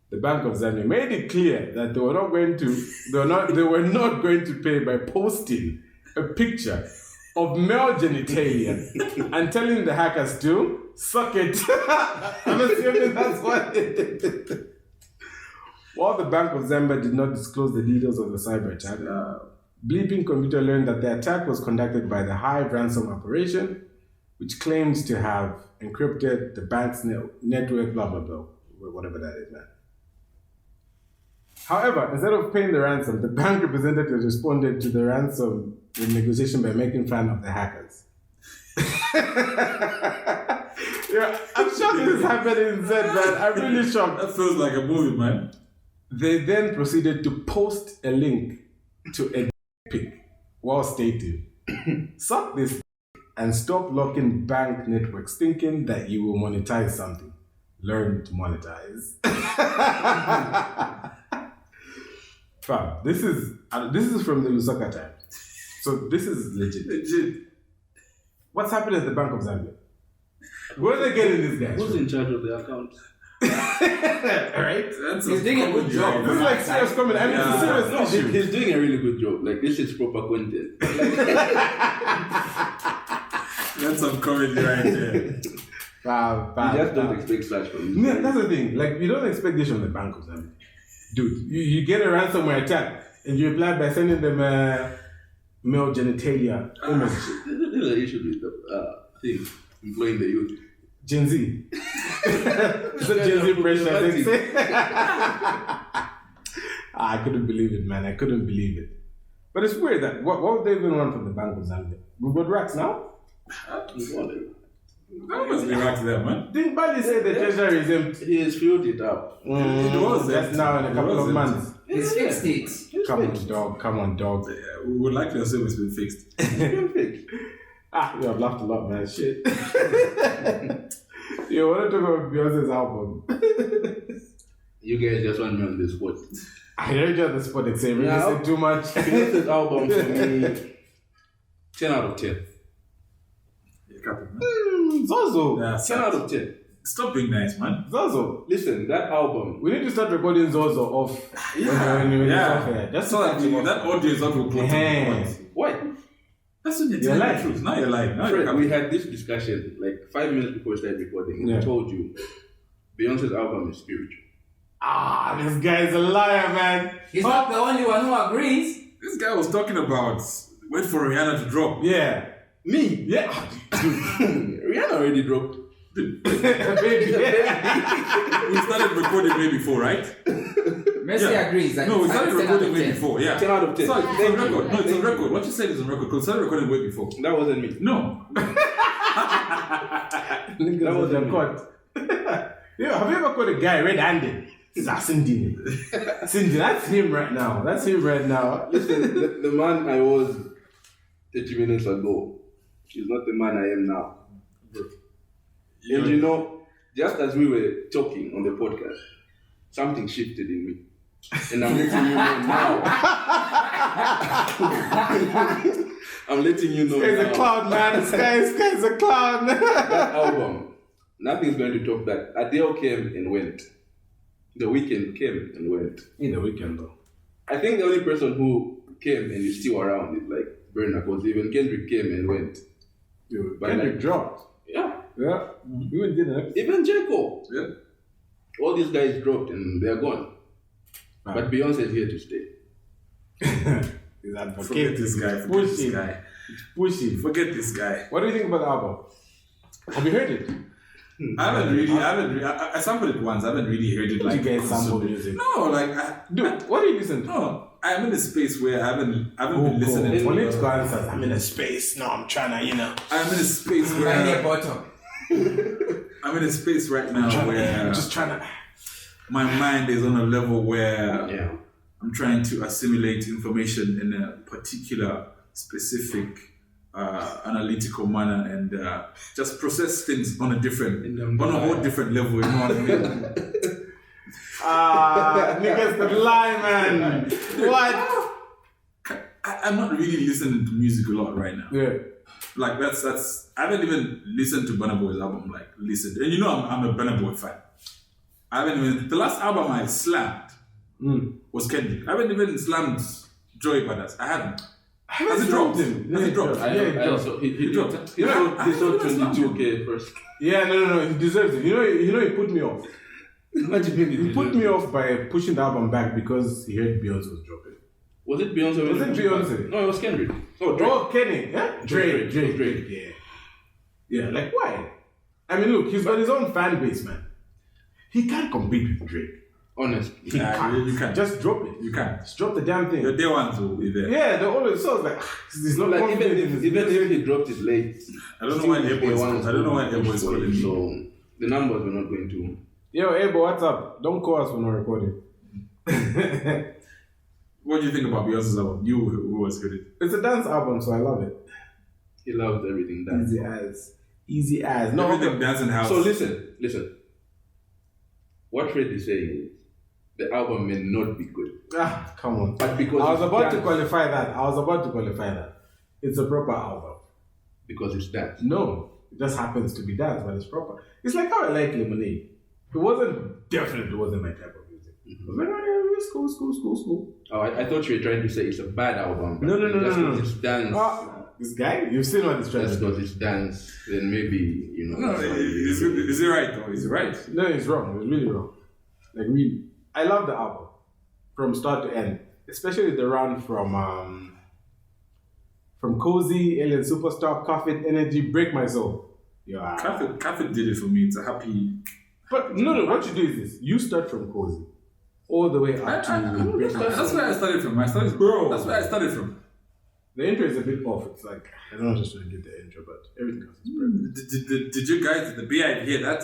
the Bank of Zambia made it clear that they were not going to pay by posting a picture of male genitalia and telling the hackers to suck it. I'm assuming that's what they did. While the Bank of Zambia did not disclose the details of the cyber attack, Bleeping Computer learned that the attack was conducted by the Hive ransom operation, which claims to have encrypted the bank's network, blah, blah, blah, whatever that is, man. However, instead of paying the ransom, the bank representatives responded to the ransom in negotiation by making fun of the hackers. Yeah, I'm shocked this happened in Z, man. I'm really shocked. That feels like a movie, man. They then proceeded to post a link to a pic while stating, suck this and stop locking bank networks thinking that you will monetize something. Learn to monetize. Fam, this is from the Lusaka time. So this is legit. What's happening at the Bank of Zambia? Where are they getting these guys? Who's in charge of the account? Right? He's doing a good job. This is like serious comment. I mean, it's a serious issue. He's doing a really good job. Like, this is proper content. That's some comedy right there. You just don't expect such from him. Yeah, that's the thing. Like, you don't expect this from the Bank of Zambia. Dude, you get a ransomware attack and you reply by sending them male genitalia image. There's an issue with the thing, employing the youth. Gen Z. It's a Gen Z pressure. They say. I couldn't believe it, man. I couldn't believe it. But it's weird that what would they even want from the Bank of Zambia? We've got racks now? That must be right there, man. Didn't Bali say the treasury is empty? He has filled it up. It was That's now in a couple of months. He's fixed it. Come on, dog. We would like to assume it's been fixed. It's been fixed. You have laughed a lot, man. Shit. You want to talk about Beyonce's album? You guys just want me on the spot. I heard you on the spot and say, really said too much. Beyonce's album for me, 10 out of 10. Zozo. Yeah, 10 out of 10. Stop being nice, man. Zozo. Listen, that album. We need to start recording Zozo off. When it's off here. That's So that audio is not reported. Why? That's when you're telling the truth. Now you're lying. Now Fred, we had this discussion like 5 minutes before we started recording. And I told you, Beyonce's album is spiritual. This guy is a liar, man. He's not the only one who agrees. This guy was talking about wait for Rihanna to drop. Yeah. Me? Yeah. Rihanna already dropped. Baby. We started recording way before, right? Messi agrees. Like, No, we started 10 out of recording way 10. before. Yeah. 10 out of 10. Sorry, it's on record. No, it's on record. What you said is on record. Because we started recording way before. That wasn't me. No. That was a cut. Yeah, have you ever caught a guy red-handed? Cindy. Cindy, that's him right now. Listen, the man I was 30 minutes ago is not the man I am now. And you know, just as we were talking on the podcast, something shifted in me. And I'm letting you know now. I'm letting you know This guy's now. a clown, man. This guy's a clown. That album, nothing's going to top that. Adele came and went. The Weeknd came and went. In the weekend, though. I think the only person who came and is still around is like Burna, because even Kendrick came and went. But Kendrick like, dropped. Yeah. Yeah. Even did an episode. Even J. Cole. Yeah. All these guys dropped and they're gone. But Beyonce is here to stay. He's advocating. Forget this guy. Pushing. Forget this guy. What do you think about the album? Have you heard it? I haven't really. I sampled it once. I haven't really heard it like. You guys sample music? No, like. Dude, what do you listen to? No, I'm in a space where I haven't been listening to. Political answers. I'm in a space. No, I'm trying to, I'm in a space where. I'm in a space right now where. I'm just trying to. My mind is on a level where Yeah. I'm trying to assimilate information in a particular, specific, analytical manner and just process things on a whole different level. You know what I mean? Niggas could lie, man. What? I'm not really listening to music a lot right now. Yeah. Like that's. I haven't even listened to Burna Boy's album. Like listened, and you know I'm a Burna Boy fan. I haven't even. The last album I slammed was Kendrick. I haven't even slammed Joey Badass. I haven't. Has it dropped? Has it dropped? I also he dropped. He sold 22K first. Yeah, no. He deserves it. You know, he put me off. What do you mean? He put me off by pushing the album back because he heard Beyonce was dropping. Was it Beyonce? Was it Beyonce? No, it was Kendrick. Oh, Drake. Oh, Kenny. Yeah? Drake. Yeah, like why? I mean, look, he's got his own fan base, man. He can't compete with Drake. Honestly. You can't. Just drop it. You can't. Just drop the damn thing. The day ones will be there. Yeah, the always so like it's not Like even if he dropped it late. I don't know why Ebo is calling me. So the numbers were not going to. Yo, Ebo, what's up? Don't call us when we're recording. What do you think about Beyonce's album? You who was heard it. It's a dance album, so I love it. He loves everything dance. Easy as. No, everything dancing house. So listen. What Fred is saying is the album may not be good. Come on. But because I was about to qualify that. It's a proper album. Because it's dance. No, it just happens to be dance, but it's proper. It's like how I like Lemonade. It definitely wasn't my type of music. It was like, it's cool. Oh, I thought you were trying to say it's a bad album. No. It's dance. This guy, you've seen what he's trying to do. Because it's dance, then maybe, No, is he right though? Is he right? No, it's wrong. It's really wrong. Like really. I love the album from start to end. Especially the run from Cozy, Alien Superstar, Coffee, Energy, Break My Soul. Yeah. Kafit did it for me. It's a happy. But no, what you do is this. You start from Cozy all the way up to Break My Soul. That's where I started from. That's where I started from. The intro is a bit off. It's like, I don't know just to get the intro, but everything else is perfect. Did you guys, the BI hear that?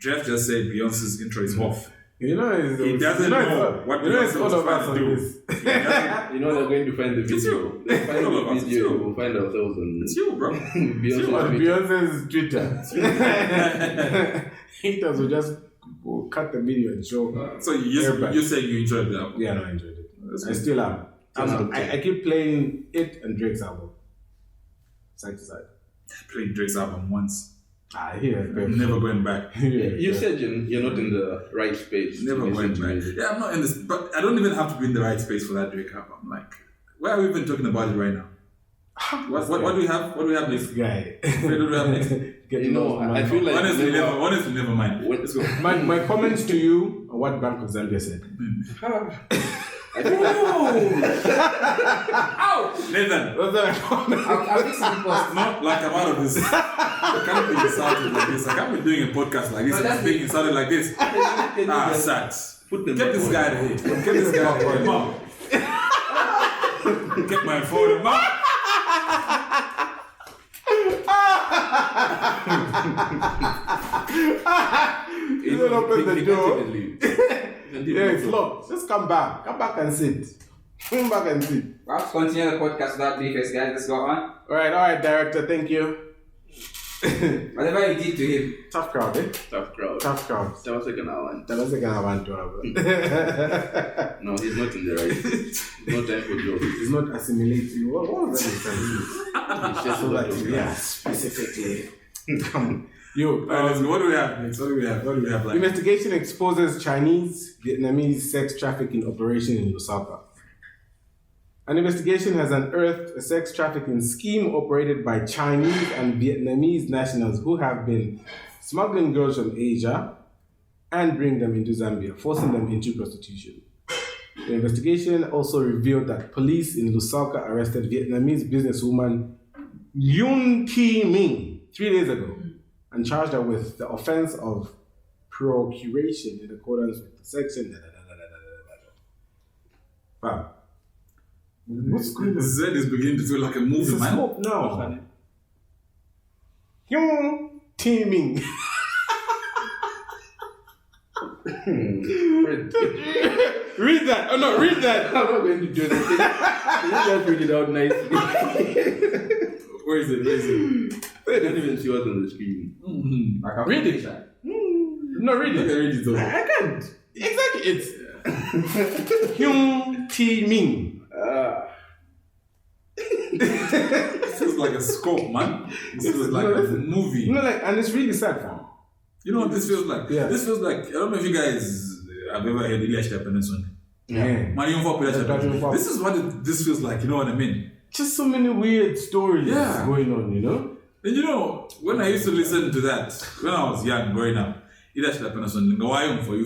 Dref just said Beyonce's intro is off. You know, he doesn't know what it's all of us on this. You know they're going to find the video. They'll find the video. We'll find ourselves on. It's you, bro. Beyonce's Twitter. Haters will just cut the video and show. So you're saying you enjoyed the album? Yeah, no, I enjoyed it. I still am. I keep playing it and Drake's album. Side to side. I played Drake's album once. I'm never going back. You said you're not in the right space. Never going back. Yeah, I'm not in this, but I don't even have to be in the right space for that Drake album. Like, why are we even talking about it right now? What do we have? What do we have next? Guy. What do we have next? I feel like honestly, never mind. Let's go. My comments to you are what Bank of Zambia said. Ouch! Nathan. I'll fix the post. Not like I'm out of this. I can't be insulted like this. I can't be doing a podcast like this. I'm being insulted like this. Sucks. Get this guy out of here. Get this guy out of here. Mom. Get my phone. Mom. You don't open the door. Yeah, it's locked. Just come back. Come back and sit. Come back and sit. Let's continue the podcast without briefcase, guys. Let's go on. All right, director. Thank you. Whatever you did to him. Tough crowd, eh? Tough crowd. That was second hour. No, he's not in the right. No time for jokes. He's not assimilating. What was that? He's just So that, yeah, specifically. Come on. Yo, What do we have next? What do we have? Like? Investigation exposes Chinese Vietnamese sex trafficking operation in Lusaka. An investigation has unearthed a sex trafficking scheme operated by Chinese and Vietnamese nationals who have been smuggling girls from Asia and bring them into Zambia, forcing them into prostitution. The investigation also revealed that police in Lusaka arrested Vietnamese businesswoman Yun Ki Ming 3 days ago and charged her with the offense of procuration in accordance with the section. Fam. What's going on? Z is beginning to feel like a movie, man. No. Yung teaming. Read that. Oh no, read that. I'm not going to do that. You just read it out nicely. Where is it? I don't even see what's on the screen. Mm-hmm. Read it. No, read it. Read it. I can't. Exactly. It's Hyung Ti Ming. This is like a scope, man. This feels like a movie. And it's really sad, fam. You know what this feels like? Yeah. This feels like, I don't know if you guys have ever heard Elias Penisson. Yeah. This is what this feels like, you know what I mean? Just so many weird stories going on, you know? And you know, when I used to listen to that, when I was young, growing up, you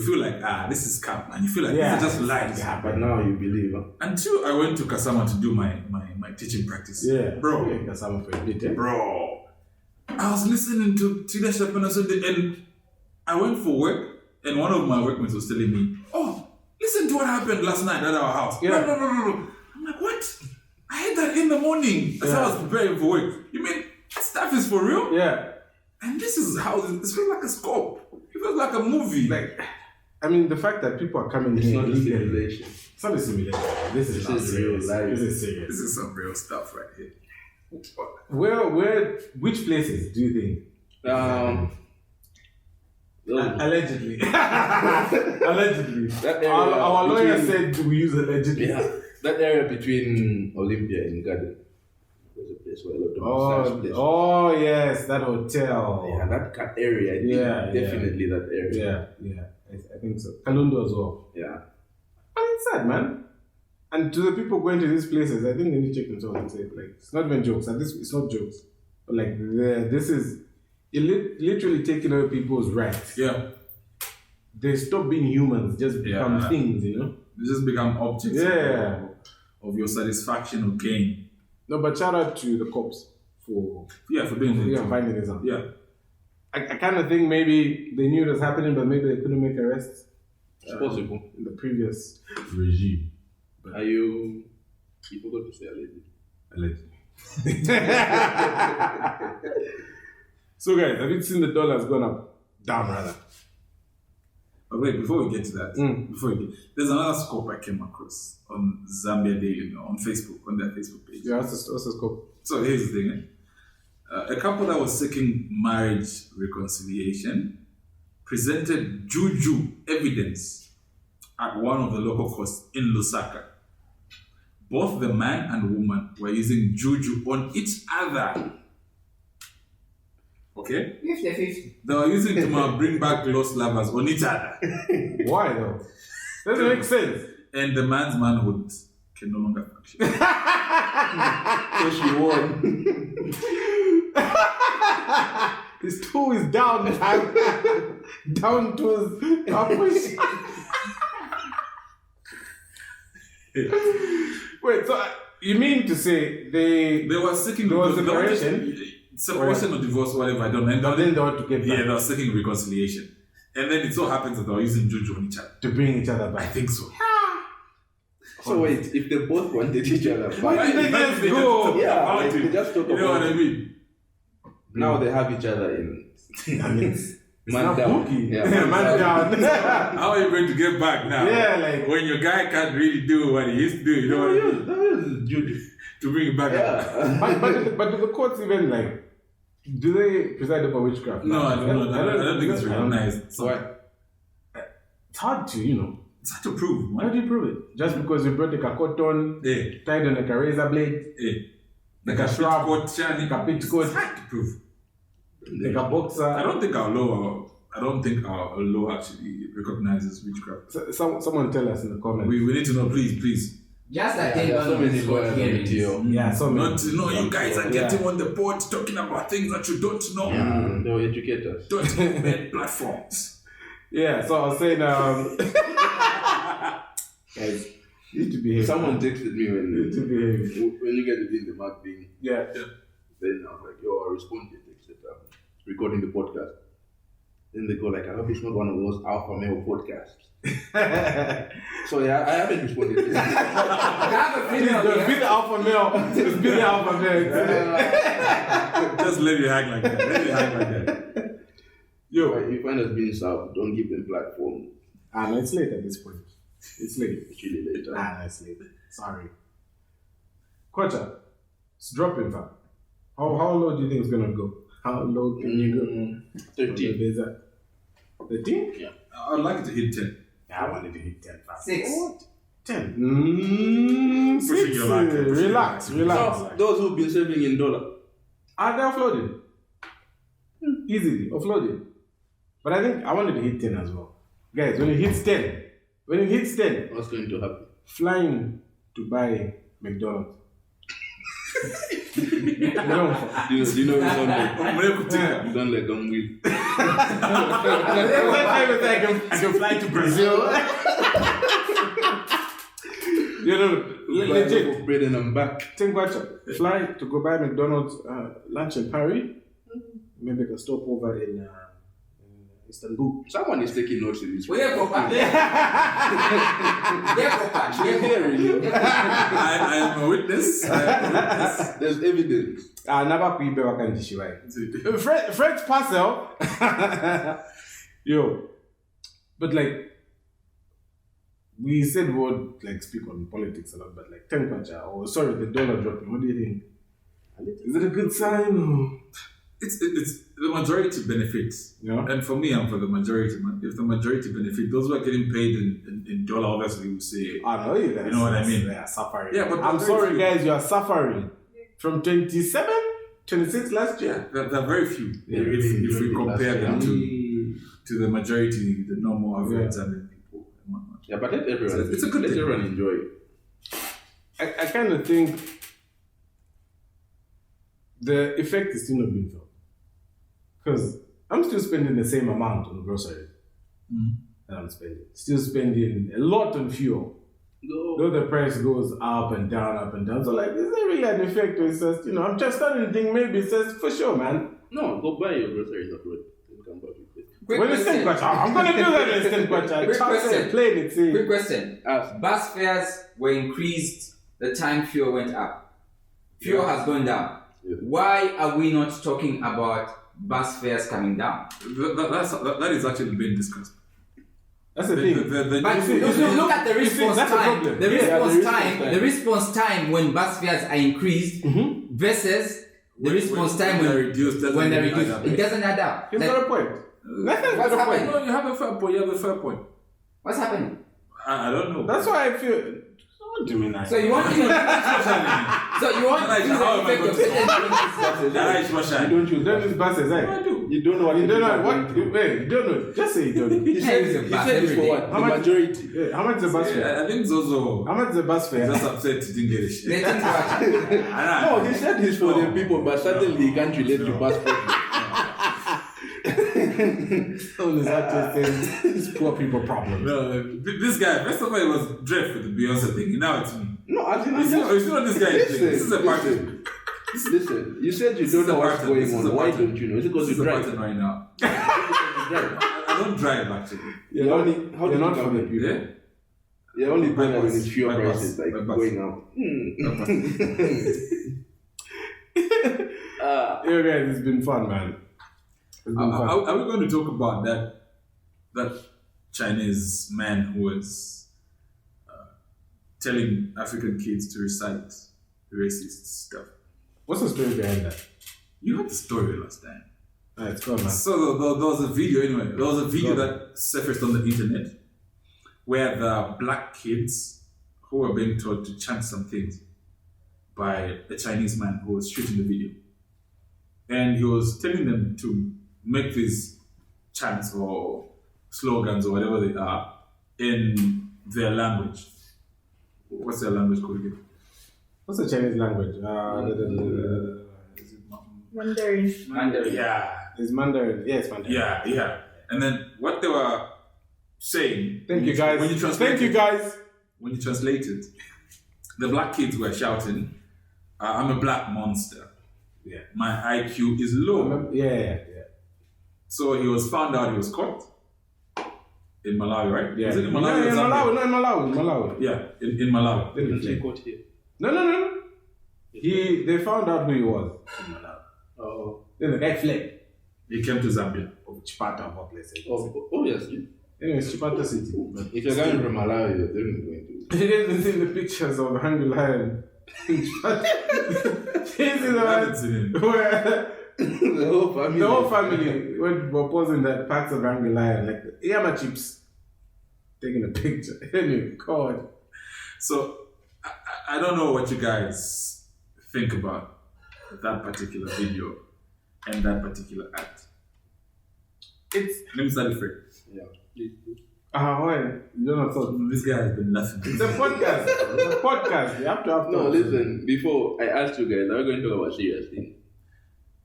feel like, this is cap, man. You feel like these are just lies. Yeah, but now you believe. Huh? Until I went to Kasama to do my teaching practice. Yeah. Bro. Yeah, Kasama for a bit, eh? Bro. I was listening to Tidash and I went for work, and one of my workmates was telling me, oh, listen to what happened last night at our house. Yeah. No. I'm like, what? I had that in the morning as I was preparing for work. You mean that stuff is for real? Yeah. And this is how this feels like a scope. It feels like a movie. Like, I mean, the fact that people are coming It's here not a illegally. simulation. It's not a simulation. This is real life. This is serious. This is some real stuff right here. Which places do you think? Allegedly. Allegedly. That area Our lawyer between- said we use allegedly. Yeah, that area between Olympia and Garden was a place where a lot of massage places. Oh yes, that hotel. Yeah, that area. I think definitely that area. Yeah. I think so. Kalundo as well. Yeah. And it's sad, man. And to the people going to these places, I think they need to check themselves and say, like, it's not even jokes. And it's not jokes. But like, this is literally taking away people's rights. Yeah. They stop being humans, just become things, you know? They just become objects of your satisfaction or gain. No, but shout out to the cops for doing it. finding this out. Yeah. I kind of think maybe they knew it was happening, but maybe they couldn't make arrests. It's possible. In the previous regime. Are you forgot to say allegedly. So guys, have you seen the dollar's gone up? Down rather. But wait, before we get to that, there's another scope I came across on Zambia Daily, on Facebook, on their Facebook page. Yeah, what's the scope? So here's the thing. A couple that was seeking marriage reconciliation presented juju evidence at one of the local courts in Lusaka. Both the man and woman were using juju on each other. Okay? 50-50. They were using to bring back lost lovers on each other. Why though? Doesn't make sense. And the man's manhood can no longer function. So she won. His toe is down to his upwards. Wait, so you mean to say they were seeking separation or divorce, whatever, I don't know. And then they want to get back. Yeah, they were seeking reconciliation. And then it so happens that they were using juju on each other. To bring each other I back. think so. So wait, if they both wanted each other, Why did they just go? Yeah, about like, it. they just talk You know about what I it. mean? Now they have each other in I mean, man down. Yeah, man down. How are you going to get back now? Yeah, like when your guy can't really do what he used to do, you know what I mean? That is Judy. To bring it back up. Yeah. but do the courts even like? Do they preside over witchcraft? No, I don't know. I don't think it's recognized. So Why? It's hard to, you know. it's hard to prove. How do you prove it? Just because you brought like a cotton, tied on like a razor blade, Like a shrub, coat, like a it's pitchcoat, hard to prove. like a boxer. I don't think our law actually recognizes witchcraft. Someone tell us in the comments. We need to know, please. Just that thing so many lawyers on hearings. video. Yeah, so many. You guys are getting on the board talking about things that you don't know. Yeah, they'll educate us. Don't embed platforms. Yeah, so I was saying, guys, you need to behave. Someone texted me when You need to behave. you get it in the mark thing. Yeah. Then I was like, yo, I'll respond to your text that recording the podcast. Then they go like, I hope it's not one of those alpha male podcasts. So yeah, I haven't responded to it. I have a feeling Just be the alpha male. Just be the alpha male. Just let it hang like that. Yo, if you find us being south, don't give them platform. No, it's late at this point. It's late. It's really late. No, it's late. Sorry. Kocha, it's dropping, fam. How low do you think it's gonna go? How low can you go? 13. 13? Yeah. I'd like it to hit 10. I wanted to hit 10, fam. 6. 10. Pushing your luck. Relax. So, those who've been saving in dollar, They offloaded. Easily offloaded. But I think I wanted to hit 10 as well. Guys, when it hits 10, What's going to happen? flying to buy McDonald's. Do you know it's on like, don't let them win. I can fly to Brazil. Legit. Bread and I'm back. Think about it. Fly to go buy McDonald's lunch in Paris. Maybe a stopover in Istanbul. Someone is taking notes of this. Where Papa? I am a witness. There's evidence. Never be French parcel. Yo. But like, we said we would like speak on politics a lot, but like temperature, or sorry, the dollar dropping. What do you think? Is it a good sign? Or? It's the majority benefits. Yeah. And for me, I'm for the majority, man. If the majority benefit, those who are getting paid in dollar, obviously, we say, I know you guys. You know what I mean? They are suffering. Yeah, but I'm sorry, guys, you are suffering. From 27, 26 last year. There are very few. Yeah, if we compare them Mm. to the majority, the normal average Zambian people and whatnot. Yeah, but let everyone. It's a good let thing. everyone enjoy it. I kind of think the effect is still not being felt. Because I'm still spending the same amount on groceries that I'm spending. Still spending a lot on fuel. No. Though the price goes up and down. So like, is there really an effect where it says, I'm just starting to think maybe it says, for sure, man. No, go buy your groceries abroad. Then come back with it. Quick question. I'm going to do that in instant question. Quick question. Plain it, see. Quick question. Ask. Bus fares were increased the time fuel went up. Fuel has gone down. Yeah. Why are we not talking about bus fares coming down? That is actually being discussed. That's the thing. But look at the response that's the time. problem. The response time when bus fares are increased versus the response time when they're reduced. It doesn't add up. He's got a point. Nothing. What's happening? No, you have a fair point. What's happening? I don't know. That's why I feel. What do you mean? So you want to You don't choose. You don't use buses, eh? I do. You don't know what You don't know what? Wait, you don't know. Just say you don't know. He said it's for what? How The much- majority. Yeah, how much is the bus fare? I think Zozo How much is the bus fare? just upset he didn't get a shit. They think what? No, he said he's for the people, but certainly he can't relate to passport. All is actually saying it's poor people problem. No, this guy, first of all, it was Dref with the Beyonce thing. Now it's me. No, I think You see what this guy is doing? This is a pattern. Listen, you said you This don't is know a what's pattern. This going is a on. Why pattern. don't you know? Is it because This you is a drive? pattern right now. Drive. I don't drive actually. You're only, how do You're you not come for the in? people. Yeah? You're only My better when bus. it's fuel My bus. prices like My bus. going up. Yeah, guys, it's been fun, man. It's been fun. Are we going to talk about that Chinese man who was telling African kids to recite racist stuff? What's the story behind that? You heard the story last time. It's gone, man. So there was a video anyway. There was a video that surfaced on the internet where the black kids who were being told to chant some things by a Chinese man who was shooting the video. And he was telling them to make these chants or slogans or whatever they are in their language. What's their language called again? What's the Chinese language? Is it Mandarin. Mandarin. Yeah. It's Mandarin. Yes, Mandarin. Yeah. And then what they were saying. Thank when you, guys. When you translate Thank you, guys. When you translate it, the black kids were shouting, "I'm a black monster. Yeah. My IQ is low." Yeah. So he was found out. He was caught in Malawi, right? Yeah. Was it in Malawi? No, or in Zambia? Malawi. Yeah, in Malawi. Didn't He he? got here. No. They found out who he was in Malawi. Oh, Then the guy fled. He came to Zambia. Of Chipata, of all places. obviously. Anyway, it's Chipata City. But If you're going from Malawi, you're definitely going to. he didn't see the pictures of Hungry Lion. This is the I haven't one seen him. where The whole family. were posing that packs of Hungry Lion, like the Yama chips, taking a picture. Anyway, God. So I don't know what you guys think about that particular video and that particular act? It's Let me start it free. Yeah. why? You don't have thought. This guy has been laughing. It's a podcast. It's a podcast. You have to have No, thoughts. listen. Before I asked you guys, are we going to talk about serious things?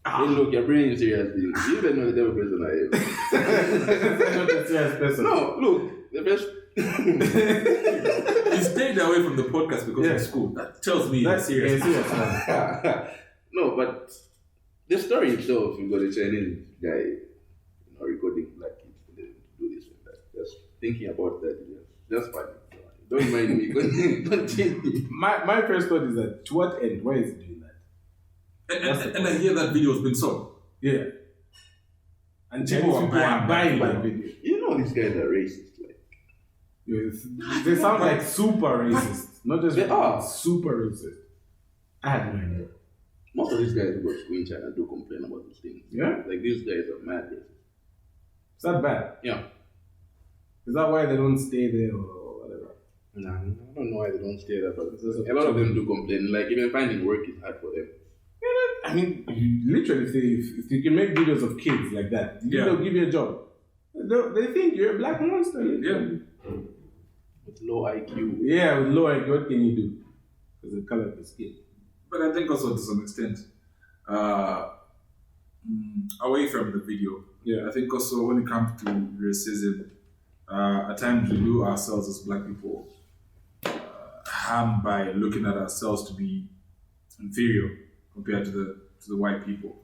Hey, look, you're bringing serious things. You even know the type of person I am. I'm not a serious person. No, look, the best. He stayed away from the podcast because of school. That tells me That's he's serious. serious, man. No, but the story itself, you got a Chinese guy, recording black kids for them to do this and that. Just thinking about that, just funny. Don't mind me. Continue. My first thought is that to what end? Why is he doing that? And I hear that video has been sold. Yeah. And People Chinese people are buying that video. You know these guys are racist. Like, Yes. They sound like super racist. Not just They are. super racist. I had no idea. most of these guys who go to school in China do complain about these things. Yeah? Like these guys are mad racist. Is that bad? Yeah. Is that why they don't stay there or whatever? Nah, I don't know why they don't stay there, but a lot of them do complain. Like even finding work is hard for them. I mean, you literally say if you can make videos of kids like that, they'll give you a job. They think you're a black monster. Yeah. With low IQ. Yeah, with low IQ, what can you do? Because the color of the skin. But I think also to some extent, away from the video, I think also when it comes to racism, at times we do ourselves as black people harm by looking at ourselves to be inferior compared to the white people.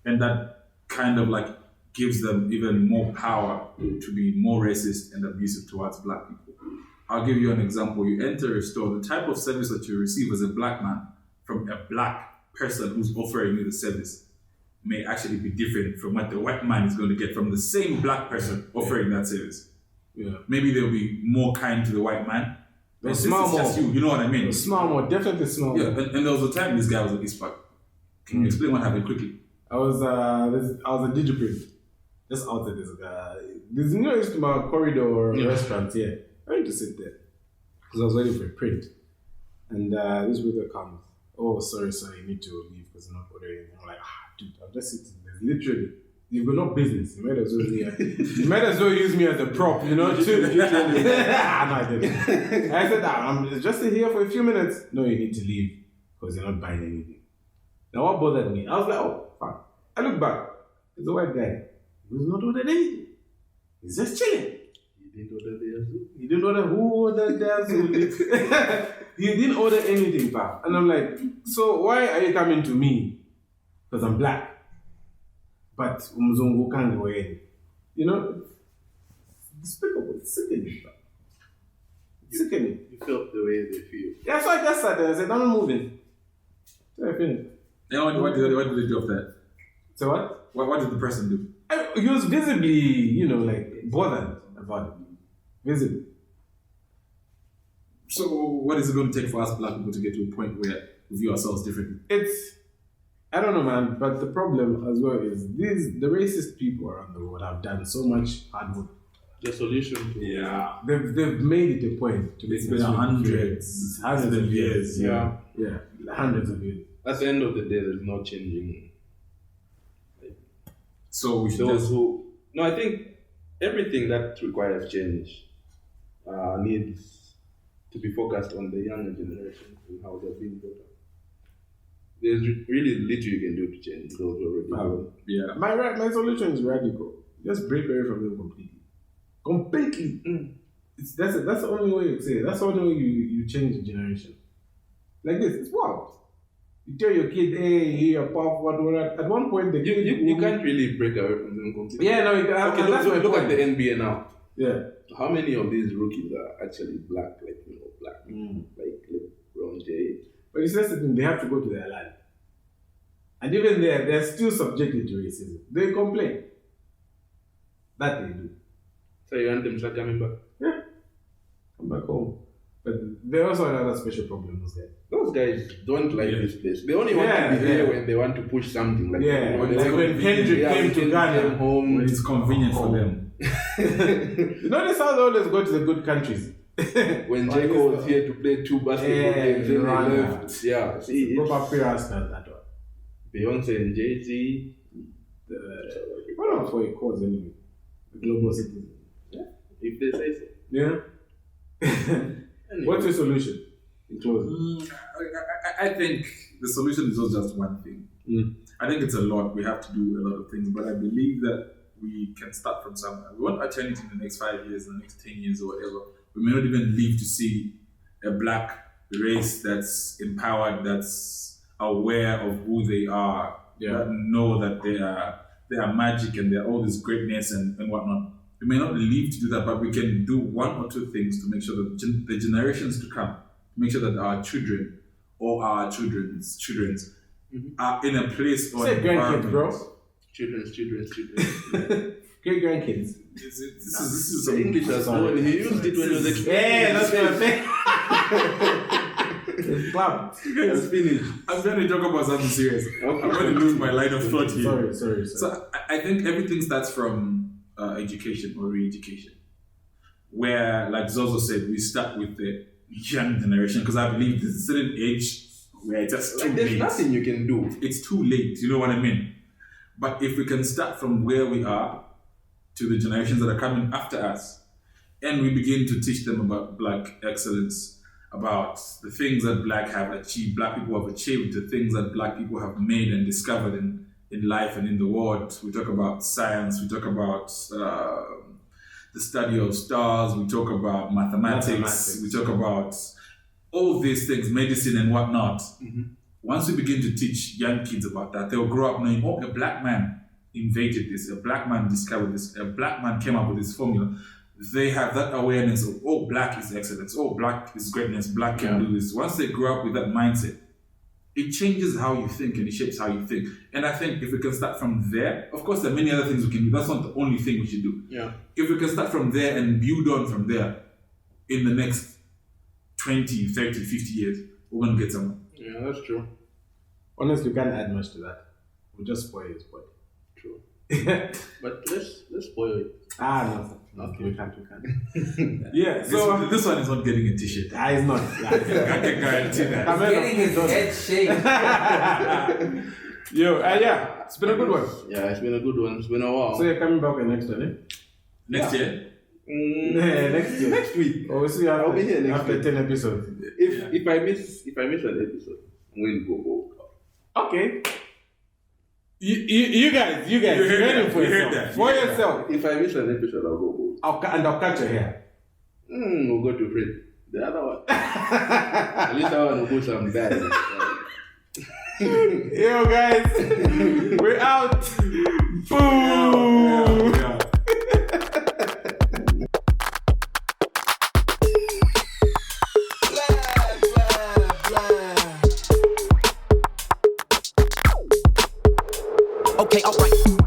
And that kind of like gives them even more power to be more racist and abusive towards black people. I'll give you an example. You enter a store, the type of service that you receive as a black man from a black person who's offering you the service may actually be different from what the white man is going to get from the same black person offering that service. Yeah. Maybe they'll be more kind to the white man. They Since smile it's just more. you know what I mean? Smile more, definitely smile Yeah, more. and there was a time this guy was at East Park. Can you explain what happened quickly? I was a Digiprint. Just outside this guy. There's nearest to my corridor restaurant here. I went to sit there because I was waiting for a print. And this waiter comes. Oh, sorry, you need to leave because I'm not ordering anything. I'm like, dude, I'm just sitting there. Literally, you've got no business. You might as well you might as well use me as a prop, you know? No, I didn't. I said, I'm just here for a few minutes. No, you need to leave because you're not buying anything. Now, what bothered me? I was like, oh, fine. I look back. It's a white guy. He was not ordered anything. He's just chilling. He didn't order the Yazoo. He didn't order who ordered that. He didn't order anything, pal. And I'm like, so why are you coming to me? Because I'm black. But umzungu can't go in. You know? It's despicable. It's sickening, pal. It's sickening. You felt the way they feel. Yeah, so I just sat there and said, I'm not moving. So I finished. Yeah, what did they do of that? So what? What did the person do? He was visibly, like, bothered about it. Visibly. So what is it going to take for us black people to get to a point where we view ourselves differently? I don't know, man, but the problem as well is the racist people around the world have done so much hard work. The solution to They've made it a point to It's been hundreds of years. Yeah, hundreds of years. at the end of the day, there's no changing. So we should Those just... who no, I think everything that requires change needs to be focused on the younger generation and how they're being brought up. There's really little you can do to change those who already know. Yeah. My solution is radical. Just break away from them completely. Completely. That's the only way you say it. That's the only way you change the generation. Like this, it's wild. You tell your kid, hey, here, pop, what. At one point, the kid... You can't really break away from them completely. Yeah, no, Okay, look at the NBA now. Yeah. How many of these rookies are actually black, black, like LeBron James? But it's just that they have to go to their land. And even there, they're still subjected to racism. They complain. That they do. So you want them to start coming back? Yeah. Come back home. But they also have another special problem, those guys. Those guys don't like this place. They only want to be there when they want to push something. Like when Kendrick came to Ghana. Home. When it's convenient for them. You notice how they always go to the good countries. when J. Cole was here to play 2 basketball games, then they left. Yeah, see, Go back that one. Beyonce and Jay-Z. What else for a cause anyway? The global citizen. Yeah, if they say so. Yeah. Anyway. What's the solution? In closing. I think the solution is not just one thing. I think it's a lot. We have to do a lot of things, but I believe that we can start from somewhere. We want eternity in the next 5 years, in the next 10 years, or whatever. We may not even live to see a black race that's empowered, that's aware of who they are, that know that they are magic and they're all this greatness and whatnot. We may not live to do that, but we can do 1 or 2 things to make sure that the generations to come, make sure that our children or our children's are in a place or grandkids, bro. Children's. Great grandkids. This is The English as well. He used it when he was a kid. Yeah, that's what I'm saying. It's clubbed. It's finished. I'm going to talk about something serious. I'm going to lose my line of thought here. Sorry. So I think everything starts from education or re-education, where, like Zozo said, we start with the young generation, because I believe there's a certain age where it's just too late. There's nothing you can do. It's too late, you know what I mean? But if we can start from where we are to the generations that are coming after us, and we begin to teach them about black excellence, about the things that black people have achieved, the things that black people have made and discovered in life and in the world. We talk about science, we talk about the study of stars, we talk about mathematics. We talk about all these things, medicine and whatnot. Once we begin to teach young kids about that, they'll grow up knowing, oh, a black man invented this, a black man discovered this, a black man came up with this formula. They have that awareness of, oh, black is excellence, oh, black is greatness, black can do this. Once they grow up with that mindset, it changes how you think and it shapes how you think. And I think if we can start from there, of course, there are many other things we can do. That's not the only thing we should do. Yeah. If we can start from there and build on from there, in the next 20, 30, 50 years, we're going to get somewhere. Yeah, that's true. Honestly, we can't add much to that. We'll just spoil it. True. But let's spoil it. No. Okay. We can't. Yeah, So this one is not getting a t-shirt. It's not. I can guarantee that. I'm Getting his head shaved. Yo, it's been a good one. Yeah, it's been a good one. It's been a while. So you're coming back next one, eh? Next year? Next year. Next week. Oh, see, I'll be here next after week. 10 episodes. If I miss an episode, I'm going to go home. Okay. You guys, You heard ready that. for You heard yourself. that. For Yeah. yourself. If I miss an episode, I'll go home. I'll cut your hair. We'll go to Fred. The other one. At least I want to put some bad. Yo, guys, we're out. Boom. Yeah. Okay, alright.